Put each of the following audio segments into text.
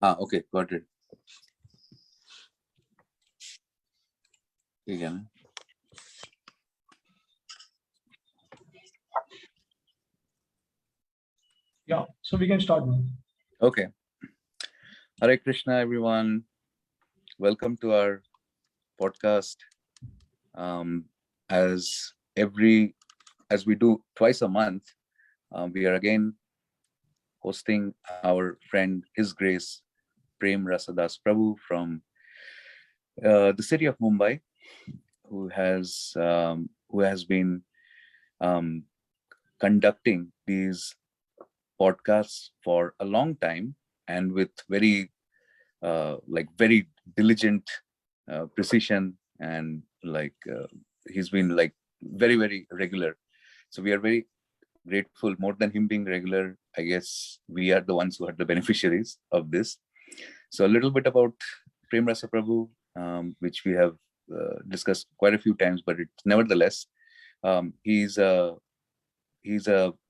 Okay, got it. Again. Yeah, so we can start now. Okay. Hare Krishna, everyone. Welcome to our podcast. As we do twice a month, we are again hosting our friend, His Grace, Prema Rāsa Dāsa Prabhu from the city of Mumbai, who has been conducting these podcasts for a long time and with very diligent precision, and he's been very, very regular. So we are very grateful. More than him being regular, I guess we are the ones who are the beneficiaries of this. So a little bit about Prema Rāsa Prabhu, which we have discussed quite a few times, but nevertheless, he's a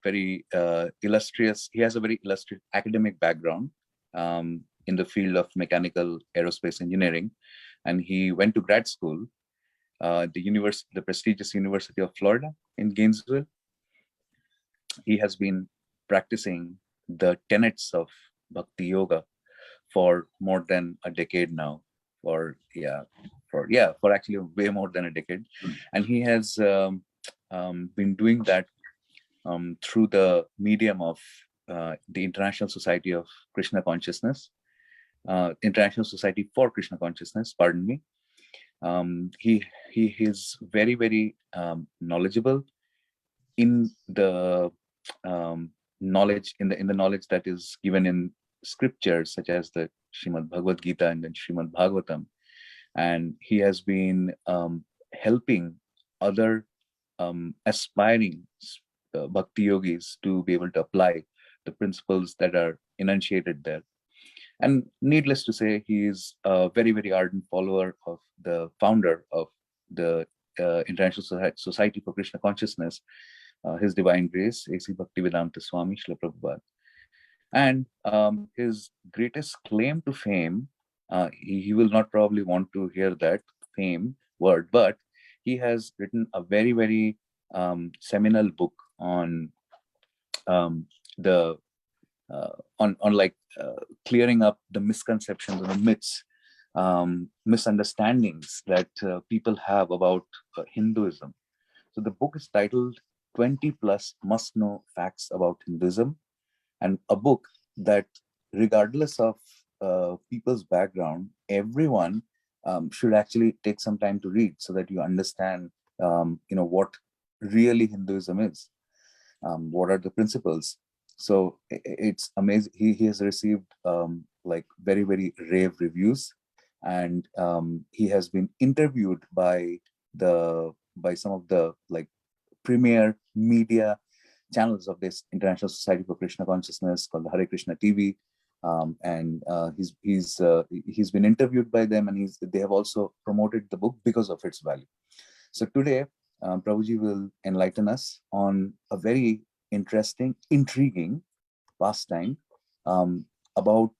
very illustrious. He has a very illustrious academic background in the field of mechanical aerospace engineering, and he went to grad school, the prestigious University of Florida in Gainesville. He has been practicing the tenets of Bhakti Yoga for more than a decade now, for actually way more than a decade, and he has been doing that through the medium of the International Society of Krishna Consciousness, International Society for Krishna Consciousness. Pardon me. He is very, very knowledgeable in the knowledge that is given in scriptures such as the Srimad Bhagavad Gita and then Srimad Bhagavatam, and he has been helping other aspiring bhakti yogis to be able to apply the principles that are enunciated there. And needless to say, he is a very, very ardent follower of the founder of the International Society for Krishna Consciousness, His Divine Grace, A.C. Bhaktivedanta Swami Srila Prabhupada. And his greatest claim to fame, he will not probably want to hear that fame word, but he has written a very, very seminal book on clearing up the misconceptions and the myths, misunderstandings that people have about Hinduism. So the book is titled 20 plus must know facts about Hinduism, and a book that, regardless of people's background, everyone should actually take some time to read, so that you understand what really Hinduism is, what are the principles. So it's amazing. He has received very, very rave reviews, and he has been interviewed by some of the premier media channels of this International Society for Krishna Consciousness, called the Hare Krishna TV, and he's been interviewed by them, and they have also promoted the book because of its value. So today, Prabhuji will enlighten us on a very interesting, intriguing pastime about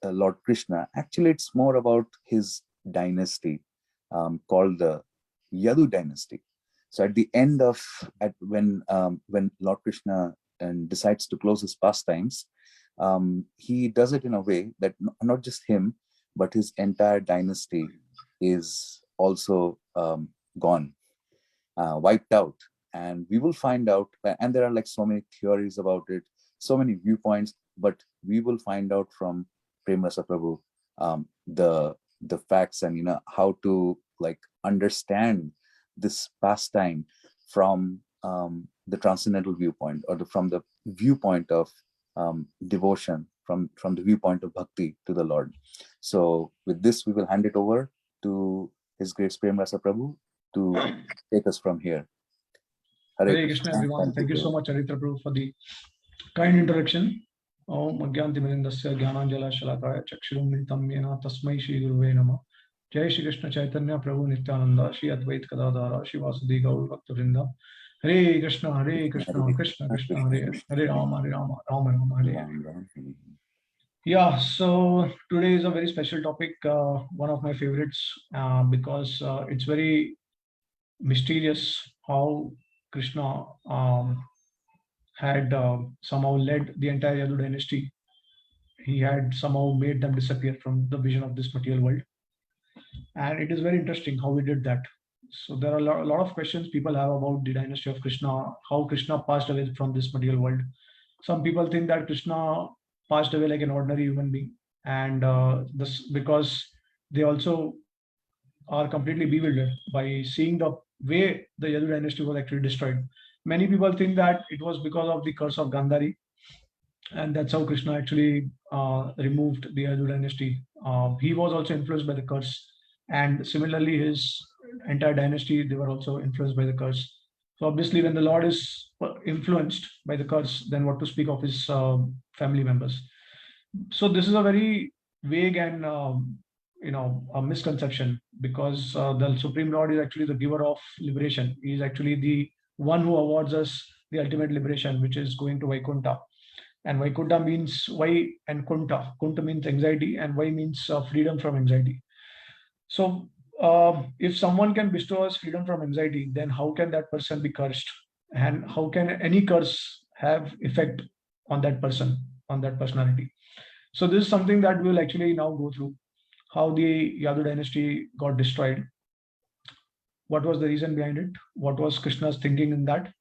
Lord Krishna. Actually, it's more about his dynasty called the Yadu Dynasty. So at the end of when Lord Krishna decides to close his pastimes, he does it in a way that not just him, but his entire dynasty is also gone, wiped out. And we will find out, and there are so many theories about it, so many viewpoints, but we will find out from Prema Rāsa Prabhu the facts, and how to understand this pastime from the transcendental viewpoint, or from the viewpoint of devotion, from the viewpoint of bhakti to the Lord. So with this, we will hand it over to His Grace Prema Rāsa Prabhu to take us from here. Hare Krishna, everyone. Thank you so much, Aritra Prabhu, for the kind introduction. Om Agyantimirindasya Gyananjala Shalakaya Chakshurum Militam Yena Tasmai Shri Guruve Namah. Jai Shri Krishna Chaitanya Prabhu Nityananda Shri Advait Kadadara Shri Vasudhi Gaur Bhaktarinda. Hare Krishna Krishna Krishna Hare Hare Rama Rama Rama Hare Hare. Yeah, so today is a very special topic, one of my favorites, because it's very mysterious how Krishna had somehow led the entire Yadu dynasty. He had somehow made them disappear from the vision of this material world. And it is very interesting how he did that. So there are a lot of questions people have about the dynasty of Krishna, how Krishna passed away from this material world. Some people think that Krishna passed away like an ordinary human being, and this because they also are completely bewildered by seeing the way the Yadu dynasty was actually destroyed. Many people think that it was because of the curse of Gandhari, and that's how Krishna actually removed the Yadu dynasty. He was also influenced by the curse, and similarly, his entire dynasty they were also influenced by the curse. So obviously, when the Lord is influenced by the curse, then what to speak of his family members? So this is a very vague and a misconception, because the Supreme Lord is actually the giver of liberation. He is actually the one who awards us the ultimate liberation, which is going to Vaikuntha. And Vaikuntha means Vai and Kunta. Kunta means anxiety, and Vai means freedom from anxiety. So, if someone can bestow us freedom from anxiety, then how can that person be cursed? And how can any curse have effect on that person, on that personality? So, this is something that we'll actually now go through how the Yadu dynasty got destroyed. What was the reason behind it? What was Krishna's thinking in that?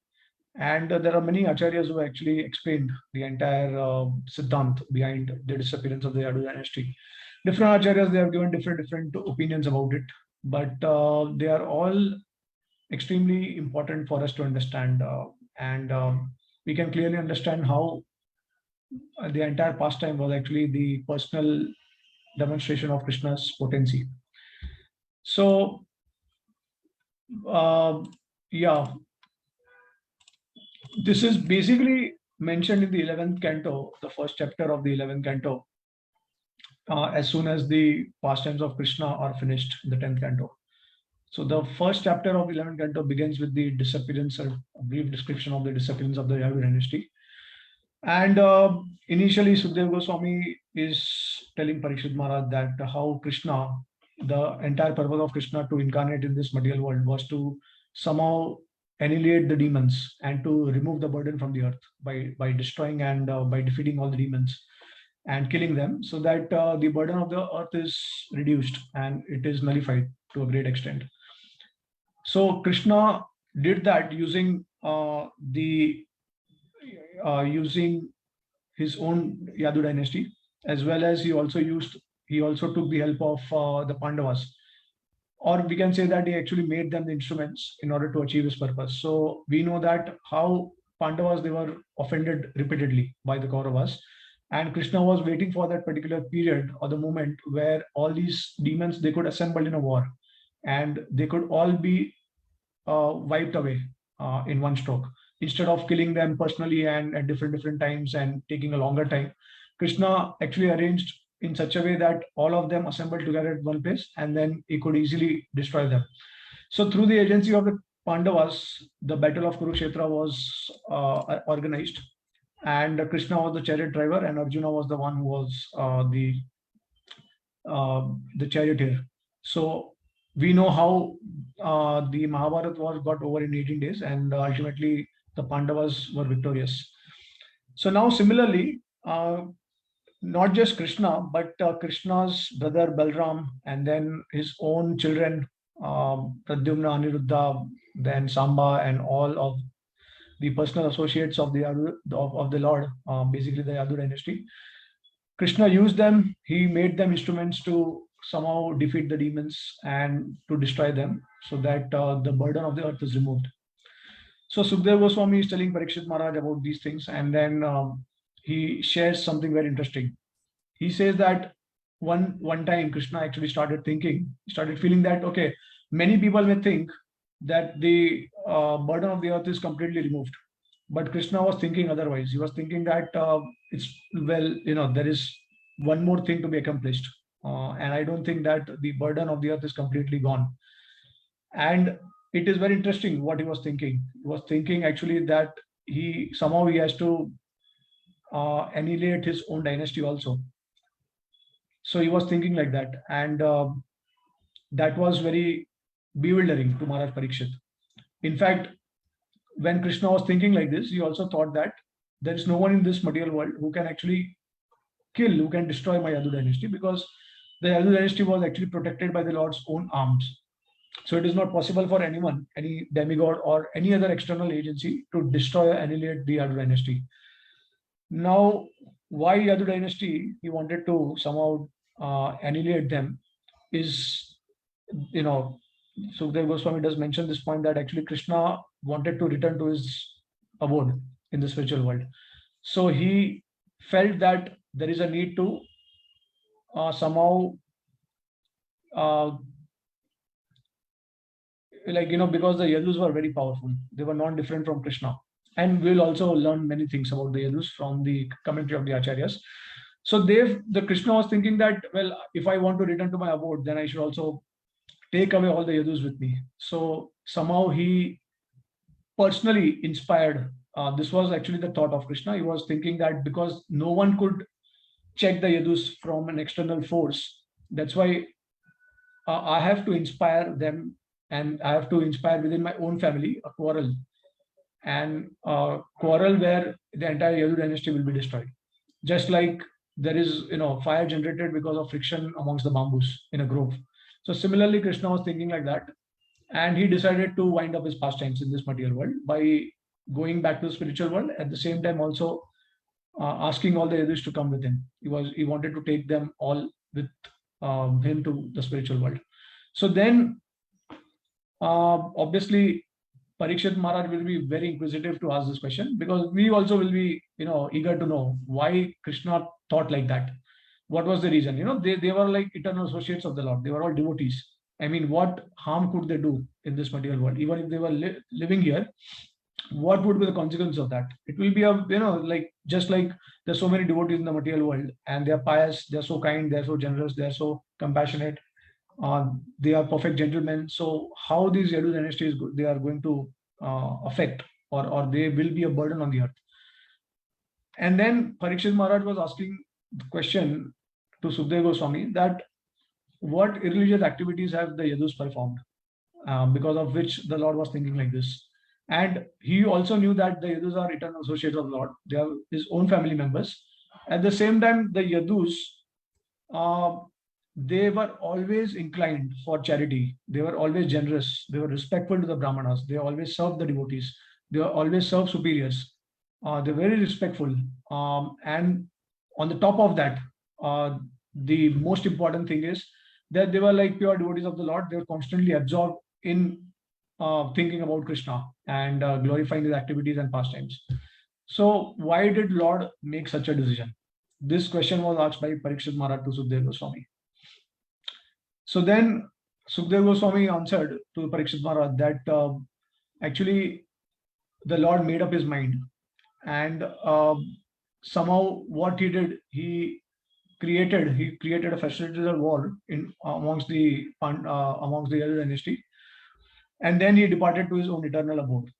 And there are many acharyas who actually explained the entire siddhant behind the disappearance of the Yadu dynasty. Different acharyas, they have given different opinions about it, but they are all extremely important for us to understand. And we can clearly understand how the entire pastime was actually the personal demonstration of Krishna's potency. So, yeah, this is basically mentioned in the 11th canto, the first chapter of the 11th canto, as soon as the pastimes of Krishna are finished in the 10th canto. So the first chapter of the 11th canto begins with the disappearance, or a brief description of the disappearance of the Yadu dynasty. And initially, Sukdev Goswami is telling Parikshit Maharaj that how Krishna, the entire purpose of Krishna to incarnate in this material world was to somehow annihilate the demons and to remove the burden from the earth by destroying and by defeating all the demons and killing them, so that the burden of the earth is reduced and it is nullified to a great extent. So Krishna did that using using his own Yadu dynasty, as well as he also took the help of the Pandavas, or we can say that he actually made them the instruments in order to achieve his purpose. So we know that how Pandavas, they were offended repeatedly by the Kauravas, and Krishna was waiting for that particular period or the moment where all these demons they could assemble in a war, and they could all be wiped away in one stroke. Instead of killing them personally and at different times and taking a longer time, Krishna actually arranged in such a way that all of them assembled together at one place, and then he could easily destroy them. So through the agency of the Pandavas, the battle of Kurukshetra was organized, and Krishna was the chariot driver, and Arjuna was the one who was the charioteer. So we know how the Mahabharata was got over in 18 days, and ultimately the Pandavas were victorious. So now, similarly, not just Krishna, but Krishna's brother Balram, and then his own children, Pradyumna, Aniruddha, then Samba, and all of the personal associates of the Lord, basically the Yadu dynasty. Krishna used them. He made them instruments to somehow defeat the demons and to destroy them, so that the burden of the earth is removed. So Sukdev Goswami is telling Parikshit Maharaj about these things, and then he shares something very interesting. He says that one time Krishna actually started feeling that, okay, many people may think that the burden of the earth is completely removed, but Krishna was thinking otherwise. He was thinking that there is one more thing to be accomplished, and I don't think that the burden of the earth is completely gone. And it is very interesting what he was thinking. He was thinking actually that he has to annihilate his own dynasty also. So he was thinking like that, and that was very bewildering to Maharaj Parikshit. In fact, when Krishna was thinking like this, he also thought that there is no one in this material world who can actually kill, who can destroy my Yadu dynasty, because the Yadu dynasty was actually protected by the Lord's own arms. So it is not possible for anyone, any demigod or any other external agency, to destroy or annihilate the Yadu dynasty. Now, why Yadu dynasty he wanted to somehow annihilate them is, Sukadeva Goswami does mention this point, that actually Krishna wanted to return to his abode in the spiritual world. So he felt that there is a need to somehow because the Yadus were very powerful, they were not different from Krishna. And we'll also learn many things about the Yadus from the commentary of the Acharyas. So the Krishna was thinking that, well, if I want to return to my abode, then I should also take away all the Yadus with me. So somehow he personally inspired. This was actually the thought of Krishna. He was thinking that because no one could check the Yadus from an external force, that's why I have to inspire them, and I have to inspire within my own family a quarrel, and quarrel where the entire Yadu dynasty will be destroyed. Just like there is, fire generated because of friction amongst the bamboos in a grove. So similarly, Krishna was thinking like that, and he decided to wind up his pastimes in this material world by going back to the spiritual world. At the same time, also asking all the Yadus to come with him. He wanted to take them all with him to the spiritual world. So then, obviously, Parikshit Maharaj will be very inquisitive to ask this question, because we also will be, eager to know why Krishna thought like that. What was the reason? They were like eternal associates of the Lord. They were all devotees. I mean, what harm could they do in this material world? Even if they were living here, what would be the consequence of that? It will be just like there's so many devotees in the material world, and they are pious, they're so kind, they're so generous, they're so compassionate, they are perfect gentlemen. So how these Yadu dynasties, they are going to affect, or they will be a burden on the earth. And then Parikshit Maharaj was asking the question to Sukadeva Goswami that what irreligious activities have the Yadus performed, because of which the Lord was thinking like this. And he also knew that the Yadus are eternal associates of the Lord. They are his own family members. At the same time, the Yadus, they were always inclined for charity. They were always generous. They were respectful to the Brahmanas. They always served the devotees. They always served superiors. They're very respectful. And on the top of that, the most important thing is that they were like pure devotees of the Lord. They were constantly absorbed in thinking about Krishna and glorifying his activities and pastimes. So why did Lord make such a decision? This question was asked by Parikshit Maharaj to Sukadeva Goswami. So then Sukadeva Goswami answered to Parikshit Maharaj that actually the Lord made up his mind, and somehow what he did, he created a facilitated war amongst the Yadu dynasty, and then he departed to his own eternal abode.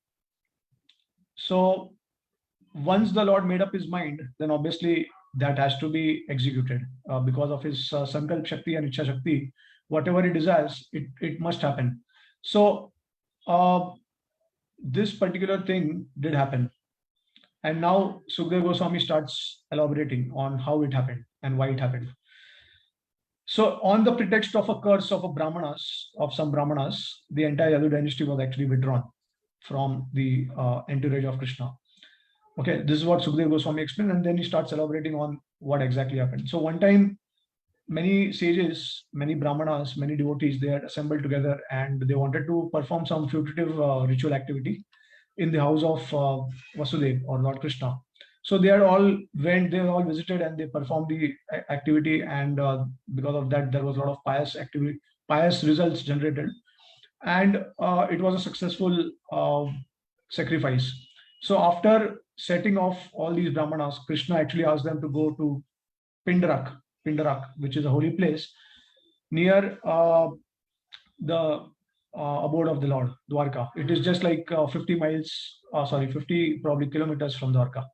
So once the Lord made up his mind, then obviously that has to be executed because of his Sankalp Shakti and Ichha Shakti. Whatever he desires, it must happen. So this particular thing did happen. And now Sukadeva Goswami starts elaborating on how it happened and why it happened. So on the pretext of a curse of some Brahmanas, the entire Yadu dynasty was actually withdrawn from the entourage of Krishna. Okay, this is what Sukadeva Goswami explained, and then he starts elaborating on what exactly happened. So one time, many sages, many Brahmanas, many devotees, they had assembled together, and they wanted to perform some putative ritual activity in the house of Vasudeva or Lord Krishna. So they all visited, and they performed the activity, and because of that, there was a lot of pious results generated, and it was a successful sacrifice. So after setting off all these Brahmanas, Krishna actually asked them to go to Pindarak, which is a holy place near the abode of the Lord, Dwarka. It is just like 50 probably kilometers from Dwarka,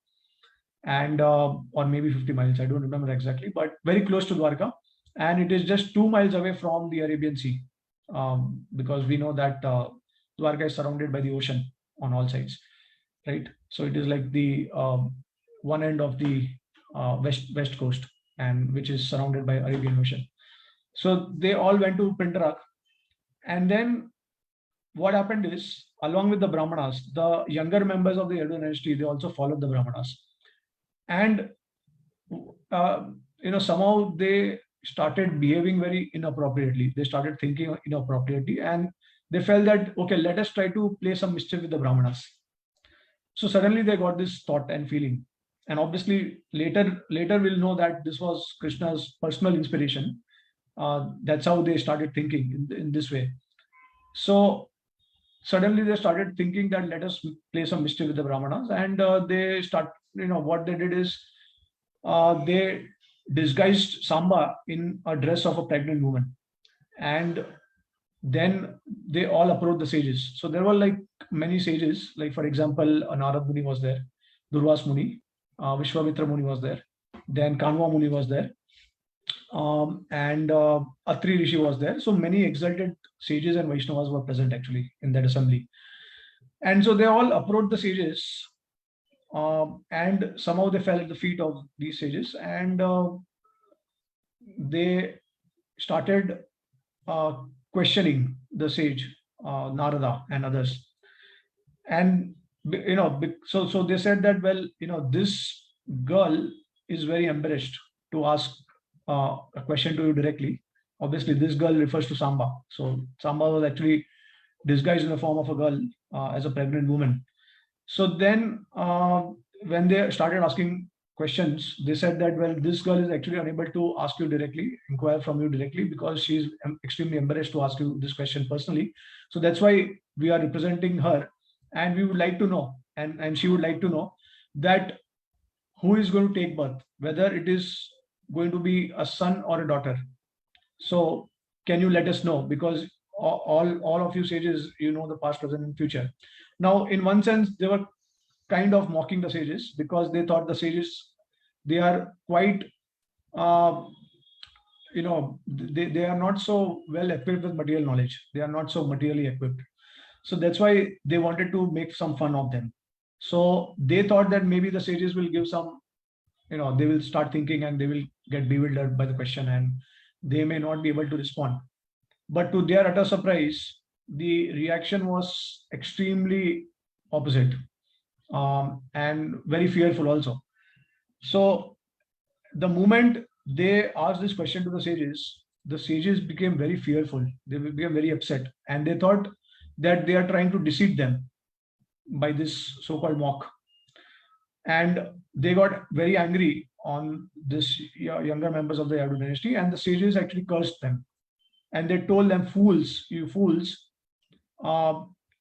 and or maybe 50 miles, I don't remember exactly, but very close to Dwarka. and it is just 2 miles away from the Arabian Sea, because we know that Dwarka is surrounded by the ocean on all sides, right? So it is like the one end of the west coast, and which is surrounded by Arabian Ocean. So they all went to Pindarak, and then what happened is, along with the Brahmanas, the younger members of the Yadu dynasty, they also followed the Brahmanas, and somehow they started behaving very inappropriately. They started thinking inappropriately, and they felt that, okay, let us try to play some mischief with the Brahmanas. So suddenly they got this thought and feeling, and obviously later we'll know that this was Krishna's personal inspiration. That's how they started thinking in this way. So suddenly they started thinking that let us play some mischief with the Brahmanas, and they start, what they did is, they disguised Samba in a dress of a pregnant woman, and then they all approached the sages. So there were like many sages, like for example, Narad Muni was there, Durvas Muni, Vishwamitra Muni was there, then Kanva Muni was there, and Atri Rishi was there. So many exalted sages and Vaishnavas were present actually in that assembly. And so they all approached the sages, and somehow they fell at the feet of these sages, and they started questioning the sage Narada and others. And so they said that, well, this girl is very embarrassed to ask a question to you directly. Obviously, this girl refers to Samba. So Samba was actually disguised in the form of a girl as a pregnant woman. So then when they started asking questions, they said that, well, this girl is actually unable to ask you directly, inquire from you directly, because she's extremely embarrassed to ask you this question personally. So that's why we are representing her, and we would like to know, and she would like to know that who is going to take birth, whether it is going to be a son or a daughter. So can you let us know? Because all of you sages, the past, present, and future. Now, in one sense, they were kind of mocking the sages, because they thought the sages, they are quite, they are not so well equipped with material knowledge. They are not so materially equipped. So that's why they wanted to make some fun of them. So they thought that maybe the sages will give some, they will start thinking and they will get bewildered by the question, and they may not be able to respond. But to their utter surprise, the reaction was extremely opposite, and very fearful also. So the moment they asked this question to the sages became very fearful. They became very upset, and they thought that they are trying to deceive them by this so-called mock. And they got very angry on this younger members of the Yadu dynasty, and the sages actually cursed them. And they told them, fools, you fools,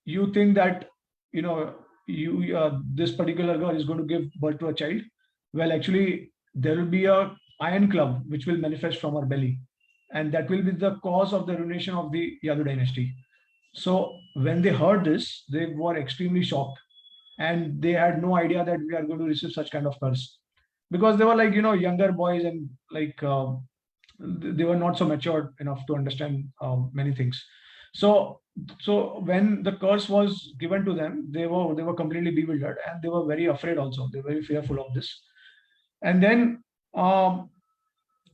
you think that, this particular girl is going to give birth to a child. Well, actually, there will be a iron club which will manifest from her belly, and that will be the cause of the ruination of the Yadu dynasty. So when they heard this, they were extremely shocked, and they had no idea that we are going to receive such kind of curse, because they were like, younger boys, and like they were not so matured enough to understand many things. So when the curse was given to them, they were completely bewildered, and they were very afraid also. They were very fearful of this. And then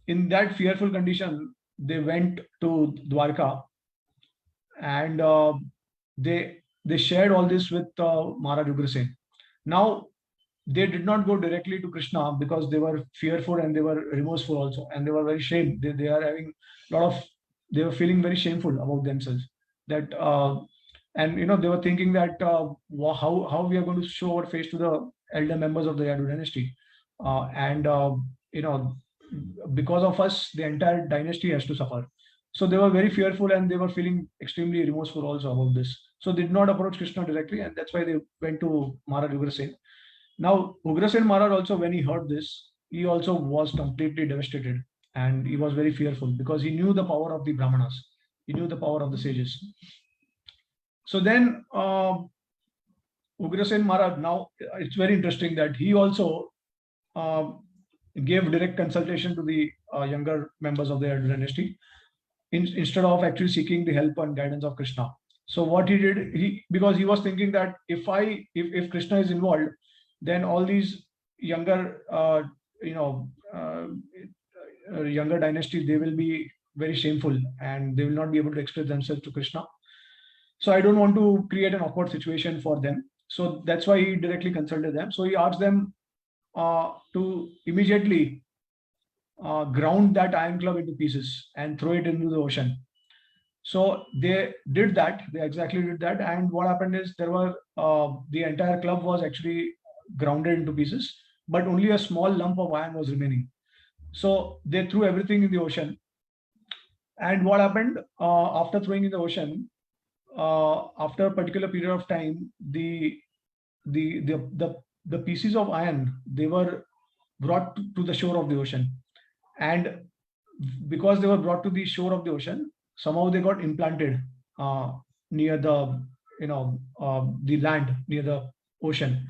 in that fearful condition, they went to Dwarka, and they shared all this with Maharaj Ugrasen. Now, they did not go directly to Krishna, because they were fearful and they were remorseful also, and they were very shamed. They are having they were feeling very shameful about themselves. That and they were thinking that how we are going to show our face to the elder members of the Yadu dynasty, and because of us, the entire dynasty has to suffer. So they were very fearful, and they were feeling extremely remorseful also about this. So they did not approach Krishna directly, and that's why they went to Maharaj Ugrasen. Now, Ugrasen Maharaj also, when he heard this, he also was completely devastated, and he was very fearful, because he knew the power of the Brahmanas. He knew the power of the sages. So then Ugrasen Maharaj, now it's very interesting that he also gave direct consultation to the younger members of the Yadu dynasty instead of actually seeking the help and guidance of Krishna. So what he did, because he was thinking that if Krishna is involved, then all these younger younger dynasties, they will be very shameful and they will not be able to express themselves to Krishna. So I don't want to create an awkward situation for them. So that's why he directly consulted them. So he asked them to immediately ground that iron club into pieces and throw it into the ocean. So they did that. They exactly did that. And what happened is the entire club was actually grounded into pieces, but only a small lump of iron was remaining. So they threw everything in the ocean. And what happened after throwing in the ocean? After a particular period of time, the pieces of iron, they were brought to the shore of the ocean, and because they were brought to the shore of the ocean, somehow they got implanted near the the land near the ocean,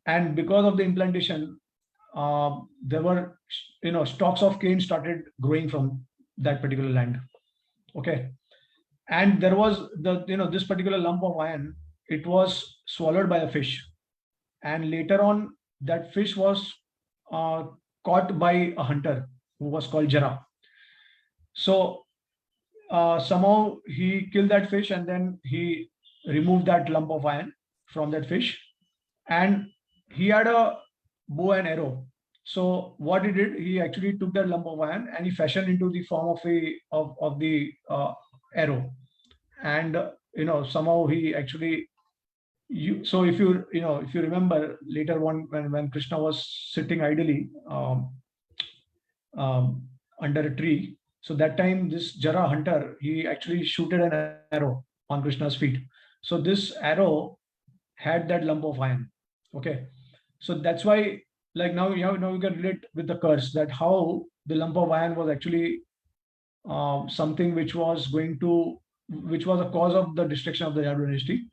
and because of the implantation, there were stalks of cane started growing from that particular land. Okay. And there was this particular lump of iron, it was swallowed by a fish, and later on that fish was caught by a hunter who was called Jara. So somehow he killed that fish, and then he removed that lump of iron from that fish, and he had a bow and arrow. So what he did, he actually took that lump of iron and he fashioned into the form of the arrow, and somehow he actually so if you remember later on, when Krishna was sitting idly under a tree, so that time this Jara hunter, he actually shooted an arrow on Krishna's feet. So this arrow had that lump of iron. Okay, so that's why, like, now you can relate with the curse, that how the lump of iron was actually something which was a cause of the destruction of the Yadu dynasty.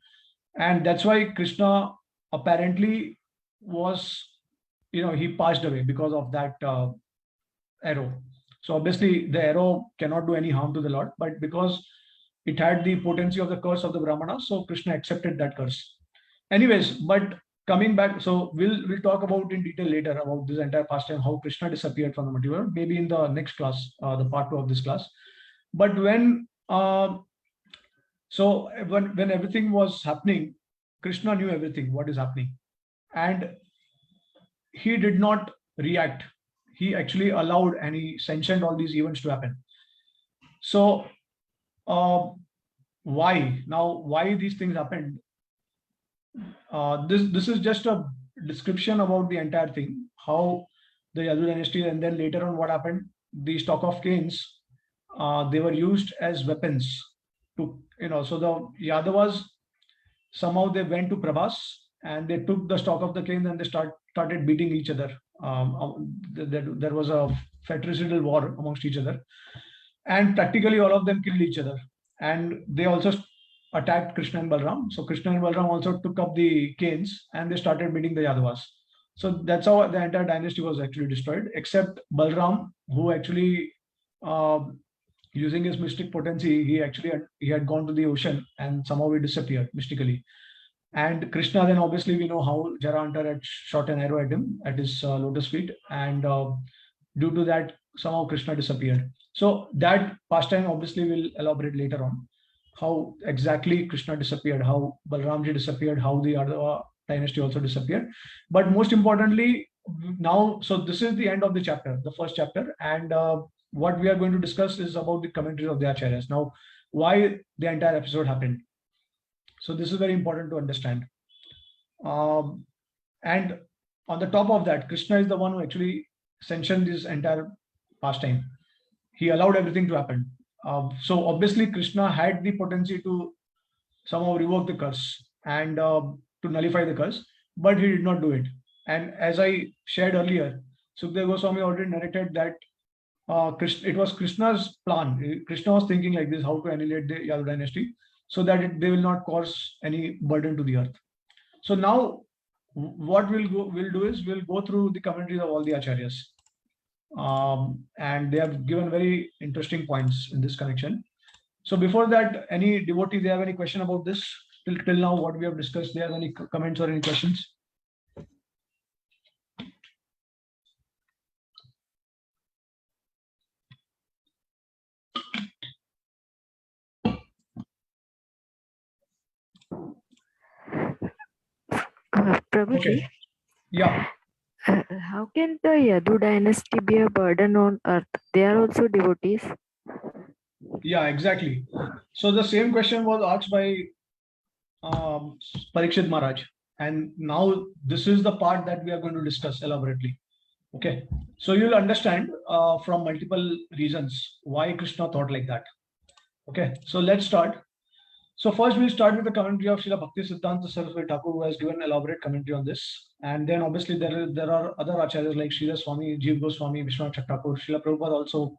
And that's why Krishna apparently was, he passed away because of that arrow. So obviously the arrow cannot do any harm to the Lord, but because it had the potency of the curse of the Brahmana, so Krishna accepted that curse. Anyways, but coming back, so we'll talk about in detail later about this entire pastime, how Krishna disappeared from the material world, maybe in the next class, the part 2 of this class. But when when everything was happening, Krishna knew everything what is happening, and he did not react. He actually allowed and he sanctioned all these events to happen. So why these things happened? This is just a description about the entire thing, how the Yadu dynasty, and then later on what happened, the stalk of canes, they were used as weapons to, so the Yadavas, somehow they went to Prabhas and they took the stalk of the cane and they started beating each other. There was a fratricidal war amongst each other, and practically all of them killed each other, and they also attacked Krishna and Balram. So Krishna and Balram also took up the canes and they started beating the Yadavas. So that's how the entire dynasty was actually destroyed, except Balram, who actually using his mystic potency, he had gone to the ocean and somehow he disappeared mystically. And Krishna, then obviously we know how Jara hunter had shot an arrow at him at his lotus feet, and due to that somehow Krishna disappeared. So that pastime obviously we'll elaborate later on, how exactly Krishna disappeared, how Balramji disappeared, how the Yadava dynasty also disappeared. But most importantly, now, so this is the end of the chapter, the first chapter, and what we are going to discuss is about the commentaries of the Acharyas. Now, why the entire episode happened. So this is very important to understand. And on the top of that, Krishna is the one who actually sanctioned this entire pastime. He allowed everything to happen. So obviously Krishna had the potency to somehow revoke the curse and to nullify the curse, but he did not do it. And as I shared earlier, Sukdev Goswami already narrated that it was Krishna's plan. Krishna was thinking like this, how to annihilate the Yadu dynasty so that they will not cause any burden to the earth. So now what we'll do is we'll go through the commentaries of all the Acharyas. and they have given very interesting points in this connection. So before that, any devotee, they have any question about this? Till now, what we have discussed, they have any comments or any questions? Prabhuji, Okay. Yeah. How can the Yadu dynasty be a burden on earth? They are also devotees. Yeah, exactly. So the same question was asked by Parikshit Maharaj, and now this is the part that we are going to discuss elaborately. Okay, so you'll understand from multiple reasons why Krishna thought like that. Okay, so let's start. So first we'll start with the commentary of Srila Bhakti Siddhanta Saraswati Thakur, who has given elaborate commentary on this. And then obviously there are other acharyas like Srila Swami, Jeev Goswami, Vishwanath Thakur, Srila Prabhupada also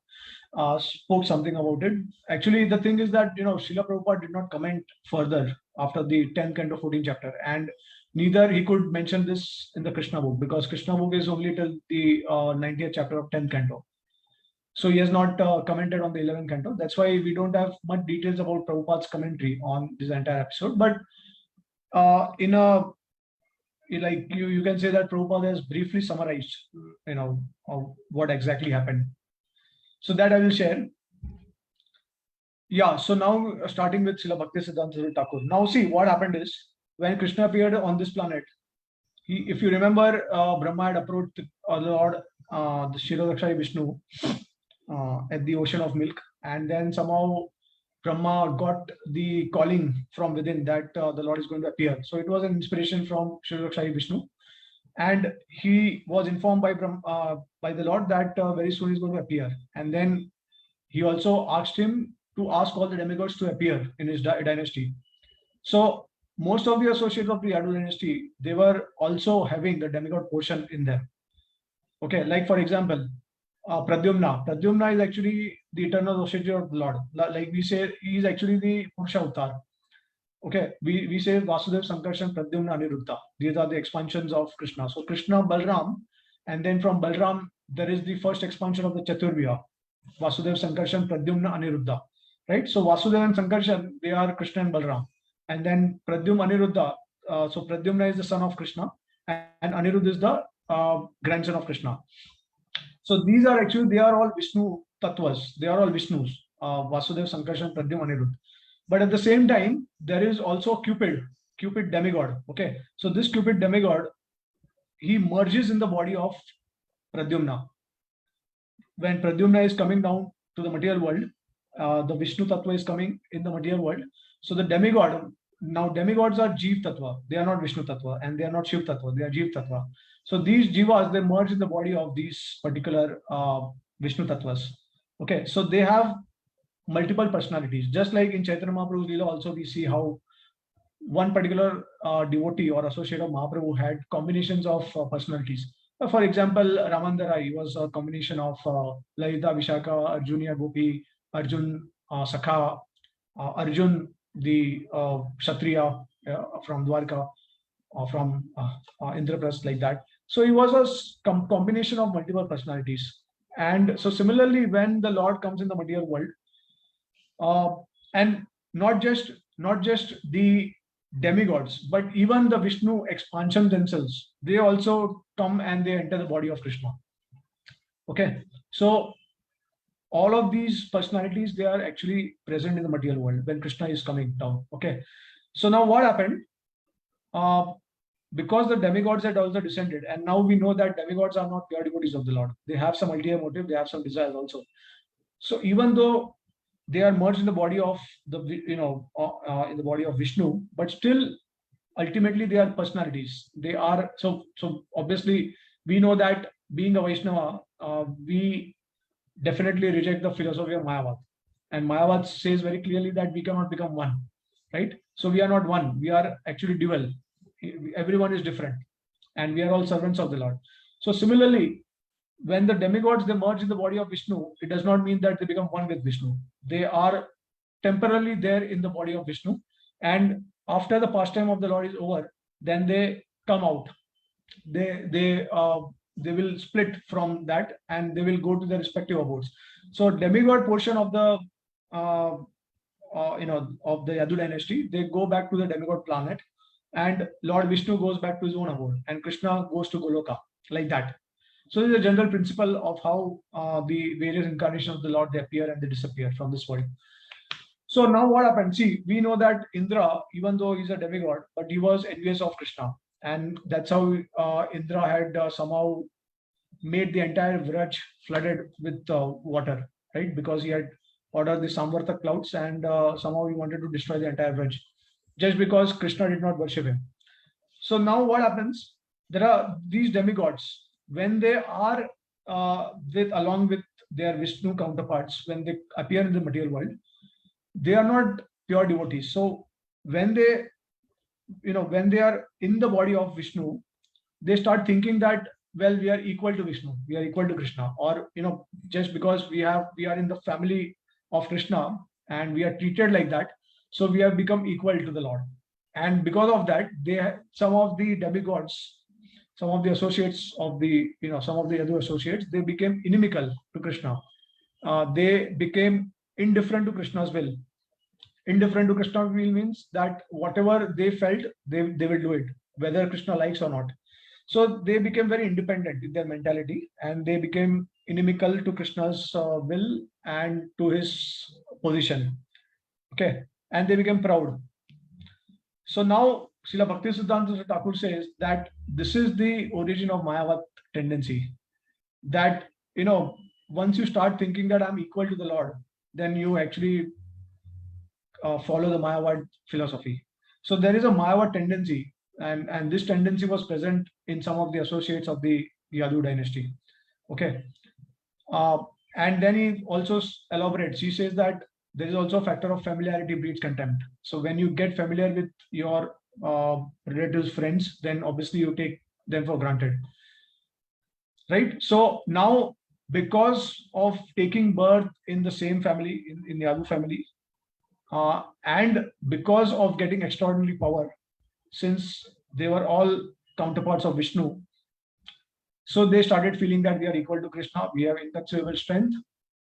spoke something about it. Actually, the thing is that, Srila Prabhupada did not comment further after the 10th canto, 14th chapter. And neither he could mention this in the Krishna book, because Krishna book is only till the 90th chapter of 10th canto. So he has not commented on the 11th canto. That's why we don't have much details about Prabhupada's commentary on this entire episode. But you can say that Prabhupada has briefly summarized, what exactly happened. So that I will share. Yeah. So now starting with Srila Bhakti Siddhanta Thakur. Now see what happened is, when Krishna appeared on this planet, if you remember, Brahma had approached Lord the Shirodakshai Vishnu at the ocean of milk, and then somehow Brahma got the calling from within that the Lord is going to appear. So it was an inspiration from Shirodakshai Vishnu, and he was informed by the Lord that very soon he's going to appear. And then he also asked him to ask all the demigods to appear in his dynasty. So most of the associates of the Yadu dynasty, they were also having the demigod portion in them. Okay, like for example, Pradyumna. Pradyumna is actually the eternal associate of the Lord. Like we say, he is actually the Purusha Avatar. Okay, we say Vasudev, Sankarshan, Pradyumna, Aniruddha. These are the expansions of Krishna. So Krishna, Balram, and then from Balram, there is the first expansion of the Chaturvya. Vasudev, Sankarshan, Pradyumna, Aniruddha. Right? So Vasudev and Sankarshan, they are Krishna and Balram. And then Pradyumna, Aniruddha. So Pradyumna is the son of Krishna, and Aniruddha is the grandson of Krishna. So these are actually, they are all Vishnu Tattvas. They are all Vishnus. Vasudev, Sankarshan, Pradyumna, Aniruddha. But at the same time, there is also Cupid demigod. Okay. So this Cupid demigod, he merges in the body of Pradyumna. When Pradyumna is coming down to the material world, the Vishnu Tattva is coming in the material world. So the demigod, now demigods are Jeev Tattva. They are not Vishnu Tattva, and they are not Shiv Tattva. They are Jeev Tattva. So these Jivas, they merge in the body of these particular Vishnu Tattvas. Okay. So they have multiple personalities. Just like in Chaitanya Mahaprabhu's Leela also, we see how one particular devotee or associate of Mahaprabhu had combinations of personalities. For example, Ramandara, he was a combination of Lalita, Vishaka, Arjunia, Gopi, Arjun, Sakha, Arjun, the Kshatriya from Dwarka, from Indraprasth, like that. So he was a combination of multiple personalities. And so similarly, when the Lord comes in the material world, and not just the demigods, but even the Vishnu expansion themselves, they also come and they enter the body of Krishna. Okay, so all of these personalities, they are actually present in the material world when Krishna is coming down. Okay, so now what happened? Because the demigods had also descended, and now we know that demigods are not pure devotees of the Lord. They have some ulterior motive, they have some desires also. So even though they are merged in the body of the in the body of Vishnu, but still ultimately they are personalities. They are so obviously we know that being a Vaishnava, we definitely reject the philosophy of Mayavad, and Mayavad says very clearly that we cannot become one, right? So we are not one, we are actually dual. Everyone is different, and we are all servants of the Lord. So similarly, when the demigods, they merge in the body of Vishnu, it does not mean that they become one with Vishnu. They are temporarily there in the body of Vishnu, and after the pastime of the Lord is over, then they come out. They split from that, and they will go to their respective abodes. So demigod portion of the of the Yadu dynasty, they go back to the demigod planet, and Lord Vishnu goes back to his own abode, and Krishna goes to Goloka, like that. So this is a general principle of how the various incarnations of the Lord, they appear and they disappear from this world. So now what happened? See, we know that Indra, even though he's a demigod, but he was envious of Krishna, and that's how Indra had somehow made the entire Vraj flooded with water, right? Because he had ordered the Samvarta clouds, and somehow he wanted to destroy the entire Vraj, just because Krishna did not worship him. So now what happens? There are these demigods, when they are along with their Vishnu counterparts, when they appear in the material world, they are not pure devotees. So when they, when they are in the body of Vishnu, they start thinking that, well, we are equal to Vishnu, we are equal to Krishna, or just because we are in the family of Krishna and we are treated like that, so we have become equal to the Lord. And because of that, some of the demigods, some of the associates of the, some of the Yadu associates, they became inimical to Krishna. They became indifferent to Krishna's will. Indifferent to Krishna's will means that whatever they felt, they will do it, whether Krishna likes or not. So they became very independent in their mentality, and they became inimical to Krishna's will and to his position. Okay, and they became proud. So now Srila Bhaktisiddhanta Thakur says that this is the origin of Mayavat tendency. That, once you start thinking that I'm equal to the Lord, then you actually follow the Mayavad philosophy. So there is a Mayavad tendency, and this tendency was present in some of the associates of the Yadu dynasty. Okay. And then he also elaborates. He says that there is also a factor of familiarity breeds contempt. So when you get familiar with your relatives, friends, then obviously you take them for granted. Right? So now, because of taking birth in the same family, in the Yadu family, and because of getting extraordinary power, since they were all counterparts of Vishnu, so they started feeling that we are equal to Krishna, we have inconceivable strength,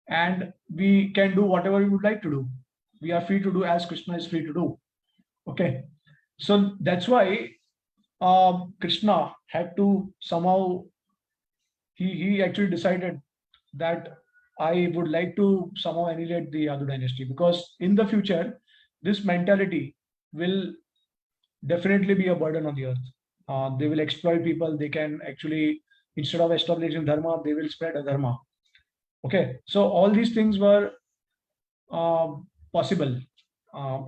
and we can do whatever we would like to do. We are free to do as Krishna is free to do. Okay. So that's why Krishna had to somehow, he actually decided that I would like to somehow annihilate the Yadu dynasty, because in the future, this mentality will definitely be a burden on the earth. They will exploit people. They can actually, instead of establishing dharma, they will spread adharma. Okay, so all these things were possible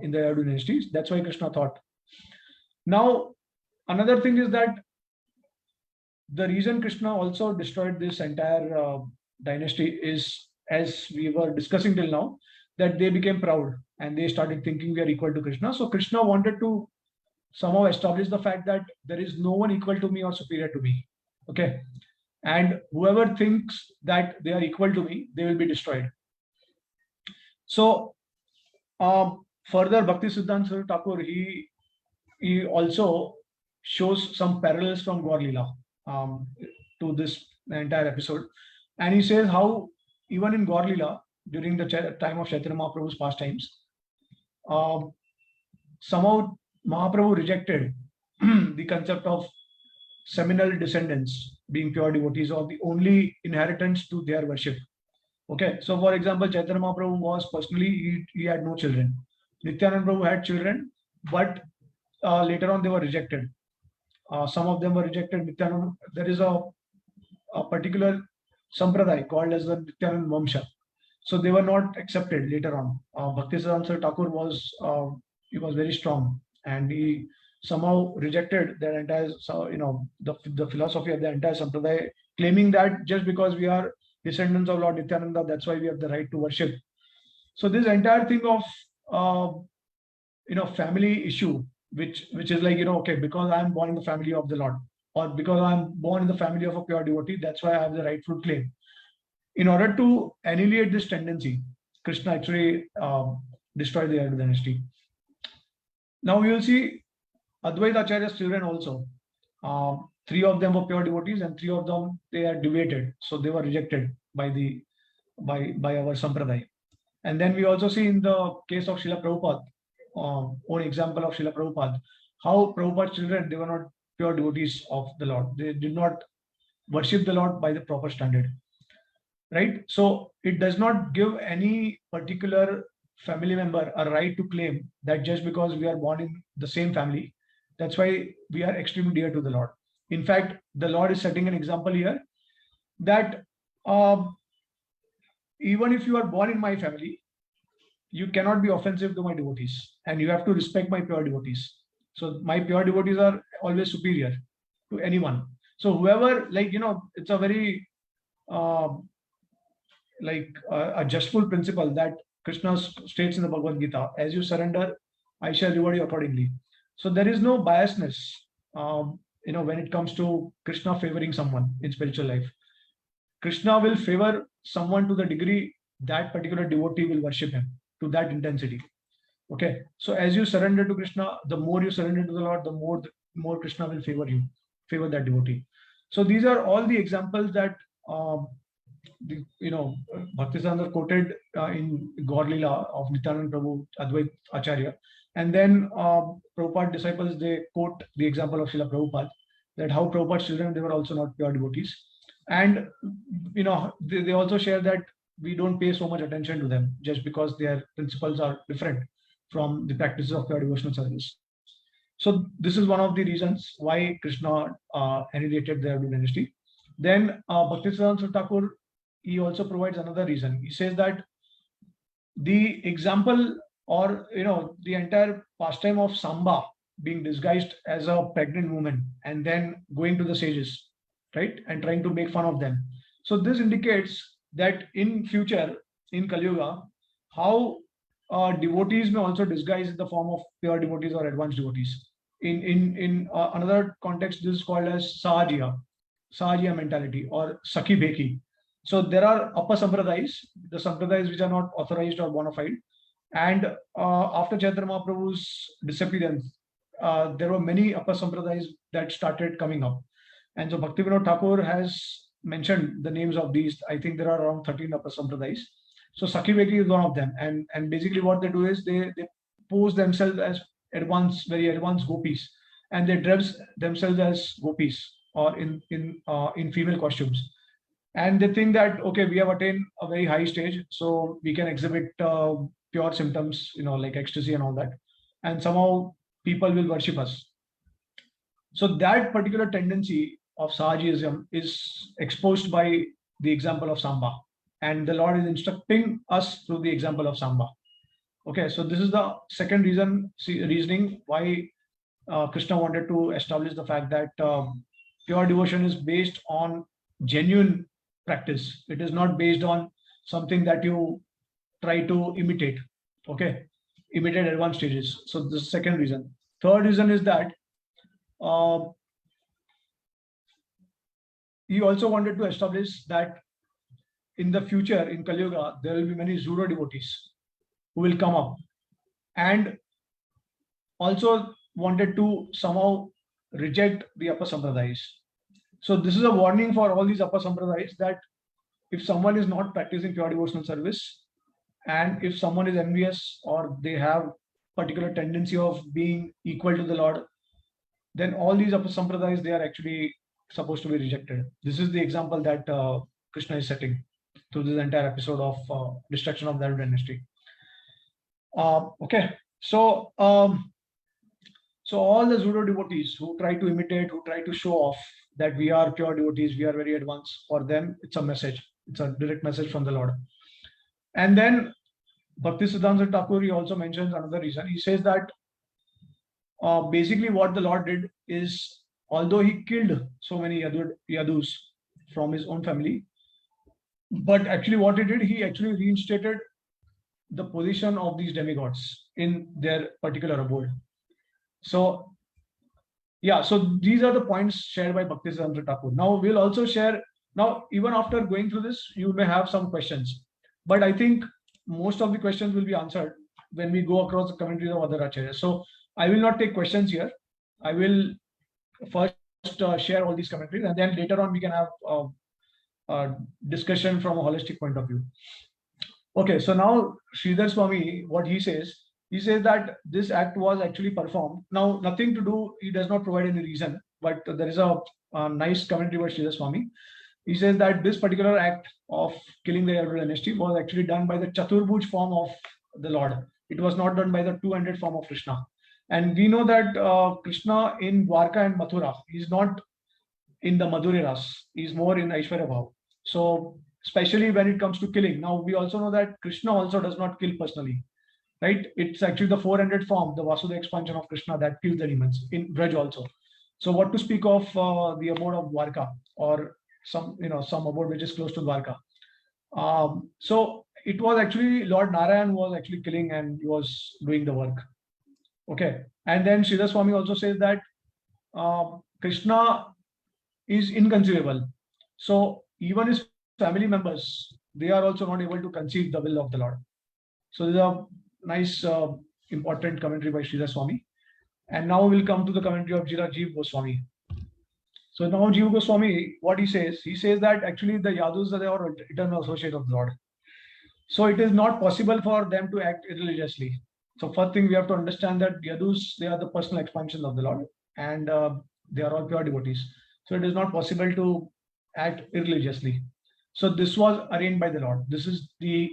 in the Yadu dynasties. That's why Krishna thought. Now, another thing is that the reason Krishna also destroyed this entire dynasty is, as we were discussing till now, that they became proud and they started thinking we are equal to Krishna. So Krishna wanted to somehow establish the fact that there is no one equal to me or superior to me. Okay. And whoever thinks that they are equal to me, they will be destroyed. So further, Bhaktisiddhanta Thakur, he also shows some parallels from Gaur Leela to this entire episode. And he says how even in Gaur Leela, during the time of Chaitanya Mahaprabhu's pastimes, somehow Mahaprabhu rejected the concept of seminal descendants being pure devotees or the only inheritance to their worship. Okay, so for example, Chaitanya Mahaprabhu was personally, he had no children. Nityananda Prabhu had children, but later on they were rejected. Some of them were rejected. Nityananda, there is a particular sampradaya called as the Nityananda Vamsha. So they were not accepted later on. Bhaktisiddhanta Thakur was, he was very strong, and he somehow rejected their entire, the philosophy of the entire sampradaya, claiming that just because we are descendants of Lord Nityananda, that's why we have the right to worship. So this entire thing of family issue, which is like, okay, because I'm born in the family of the Lord, or because I'm born in the family of a pure devotee, that's why I have the rightful claim. In order to annihilate this tendency, Krishna actually destroyed the Yadu dynasty. Now we will see Advaita Acharya's children also. 3 of them were pure devotees, and 3 of them they are deviated, so they were rejected by our sampradaya. And then we also see in the case of Srila Prabhupada, own example of Srila Prabhupada, how Prabhupada's children, they were not pure devotees of the Lord. They did not worship the Lord by the proper standard, right? So it does not give any particular family member a right to claim that just because we are born in the same family, that's why we are extremely dear to the Lord. In fact, the Lord is setting an example here that even if you are born in my family, you cannot be offensive to my devotees, and you have to respect my pure devotees. So my pure devotees are always superior to anyone. So whoever, it's a very a justful principle that Krishna states in the Bhagavad Gita: as you surrender, I shall reward you accordingly. So there is no biasness, when it comes to Krishna favoring someone in spiritual life. Krishna will favor someone to the degree that particular devotee will worship him to that intensity. Okay, so as you surrender to Krishna, the more you surrender to the Lord, the more Krishna will favor you, favor that devotee. So these are all the examples that Bhaktisiddhanta quoted in Gaur Leela of Nityananda Prabhu, Advait Acharya, and then Prabhupada disciples, they quote the example of Srila Prabhupada, that how Prabhupada's children, they were also not pure devotees, and they also share that we don't pay so much attention to them just because their principles are different from the practices of pure devotional service. So this is one of the reasons why Krishna annihilated the Yadu dynasty. Then Bhaktisiddhanta Thakur, he also provides another reason. He says that the example, or the entire pastime of Samba being disguised as a pregnant woman and then going to the sages, right, and trying to make fun of them. So this indicates that in future, in Kali Yuga, how devotees may also disguise in the form of pure devotees or advanced devotees. In another context, this is called as Sahajiya mentality, or Sakhi Bheki. So there are upper sampradayas, the sampradayas which are not authorized or bona fide. And after Chaitanya Mahaprabhu's disappearance, there were many upper sampradayas that started coming up. And so Bhaktivinoda Thakur has mentioned the names of these. I think there are around 13 upper sampradayas. So Sakhi Bheki is one of them. And basically what they do is they pose themselves as very advanced gopis, and they dress themselves as gopis or in female costumes. And they think that, okay, we have attained a very high stage, so we can exhibit pure symptoms, like ecstasy and all that, and somehow people will worship us. So that particular tendency of Sahajism is exposed by the example of Samba, and the Lord is instructing us through the example of Samba. Okay, so this is the second reasoning why Krishna wanted to establish the fact that pure devotion is based on genuine practice. It is not based on something that you try to imitate. Okay, imitate advanced stages. So this is the second reason. Third reason is that he also wanted to establish that in the future, in Kali Yuga, there will be many Zuro devotees who will come up, and also wanted to somehow reject the upper sampradayas. So this is a warning for all these upper sampradayas that if someone is not practicing pure devotional service, and if someone is envious or they have particular tendency of being equal to the Lord, then all these upper sampradayas, they are actually supposed to be rejected. This is the example that Krishna is setting through this entire episode of destruction of the Yadu dynasty. Okay, so all the Zuro devotees who try to imitate, who try to show off that we are pure devotees, we are very advanced, for them it's a message, it's a direct message from the Lord. And then Bhaktisiddhanta Thakur, he also mentions another reason. He says that basically what the Lord did is, although he killed so many Yadus from his own family, but actually what he did, he actually reinstated the position of these demigods in their particular abode. So yeah, so these are the points shared by Bhaktisiddhanta Thakur. Now we'll also share, now even after going through this, you may have some questions, but I think most of the questions will be answered when we go across the commentaries of other acharyas. So I will not take questions here. I will first share all these commentaries, and then later on we can have a discussion from a holistic point of view. Okay, so now Sridhar Swami, what he says that this act was actually performed. Now, nothing to do, he does not provide any reason, but there is a nice commentary by Sridhar Swami. He says that this particular act of killing the Yadu dynasty was actually done by the Chaturbhuj form of the Lord. It was not done by the two-handed form of Krishna. And we know that Krishna in Dwarka and Mathura, he's not in the Madhurya Ras, he's more in Aishwarya Bhav. So, especially when it comes to killing. Now, we also know that Krishna also does not kill personally, right? It's actually the 400 form, the Vasudha expansion of Krishna, that kills the demons in Braj also. So, what to speak of the abode of Dwarka, or some abode which is close to Dwarka. So it was actually Lord Narayan was actually killing, and he was doing the work. Okay, and then Sridhar Swami also says that Krishna is inconceivable. So even his family members, they are also not able to conceive the will of the Lord. So this is a nice important commentary by Sridhar Swami. And now we'll come to the commentary of Jiva Goswami. So now Jiva Goswami, what he says that actually the Yadus, they are eternal associate of the Lord. So it is not possible for them to act irreligiously. So first thing we have to understand that Yadus, they are the personal expansion of the Lord, and they are all pure devotees. So it is not possible to act irreligiously. So this was arranged by the Lord. This is the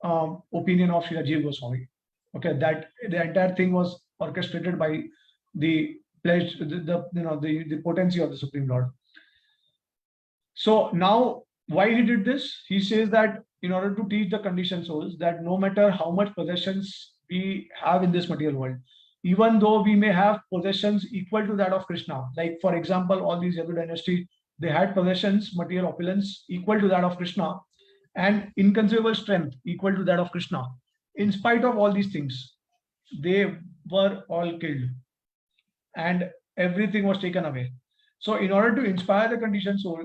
opinion of Srila Jiva Goswami. Okay, that the entire thing was orchestrated by the pledge, the potency of the Supreme Lord. So now, why he did this? He says that in order to teach the conditioned souls that no matter how much possessions we have in this material world, even though we may have possessions equal to that of Krishna, like for example, all these Yadu dynasty, they had possessions, material opulence equal to that of Krishna, and inconceivable strength equal to that of Krishna. In spite of all these things, they were all killed, and everything was taken away. So in order to inspire the conditioned soul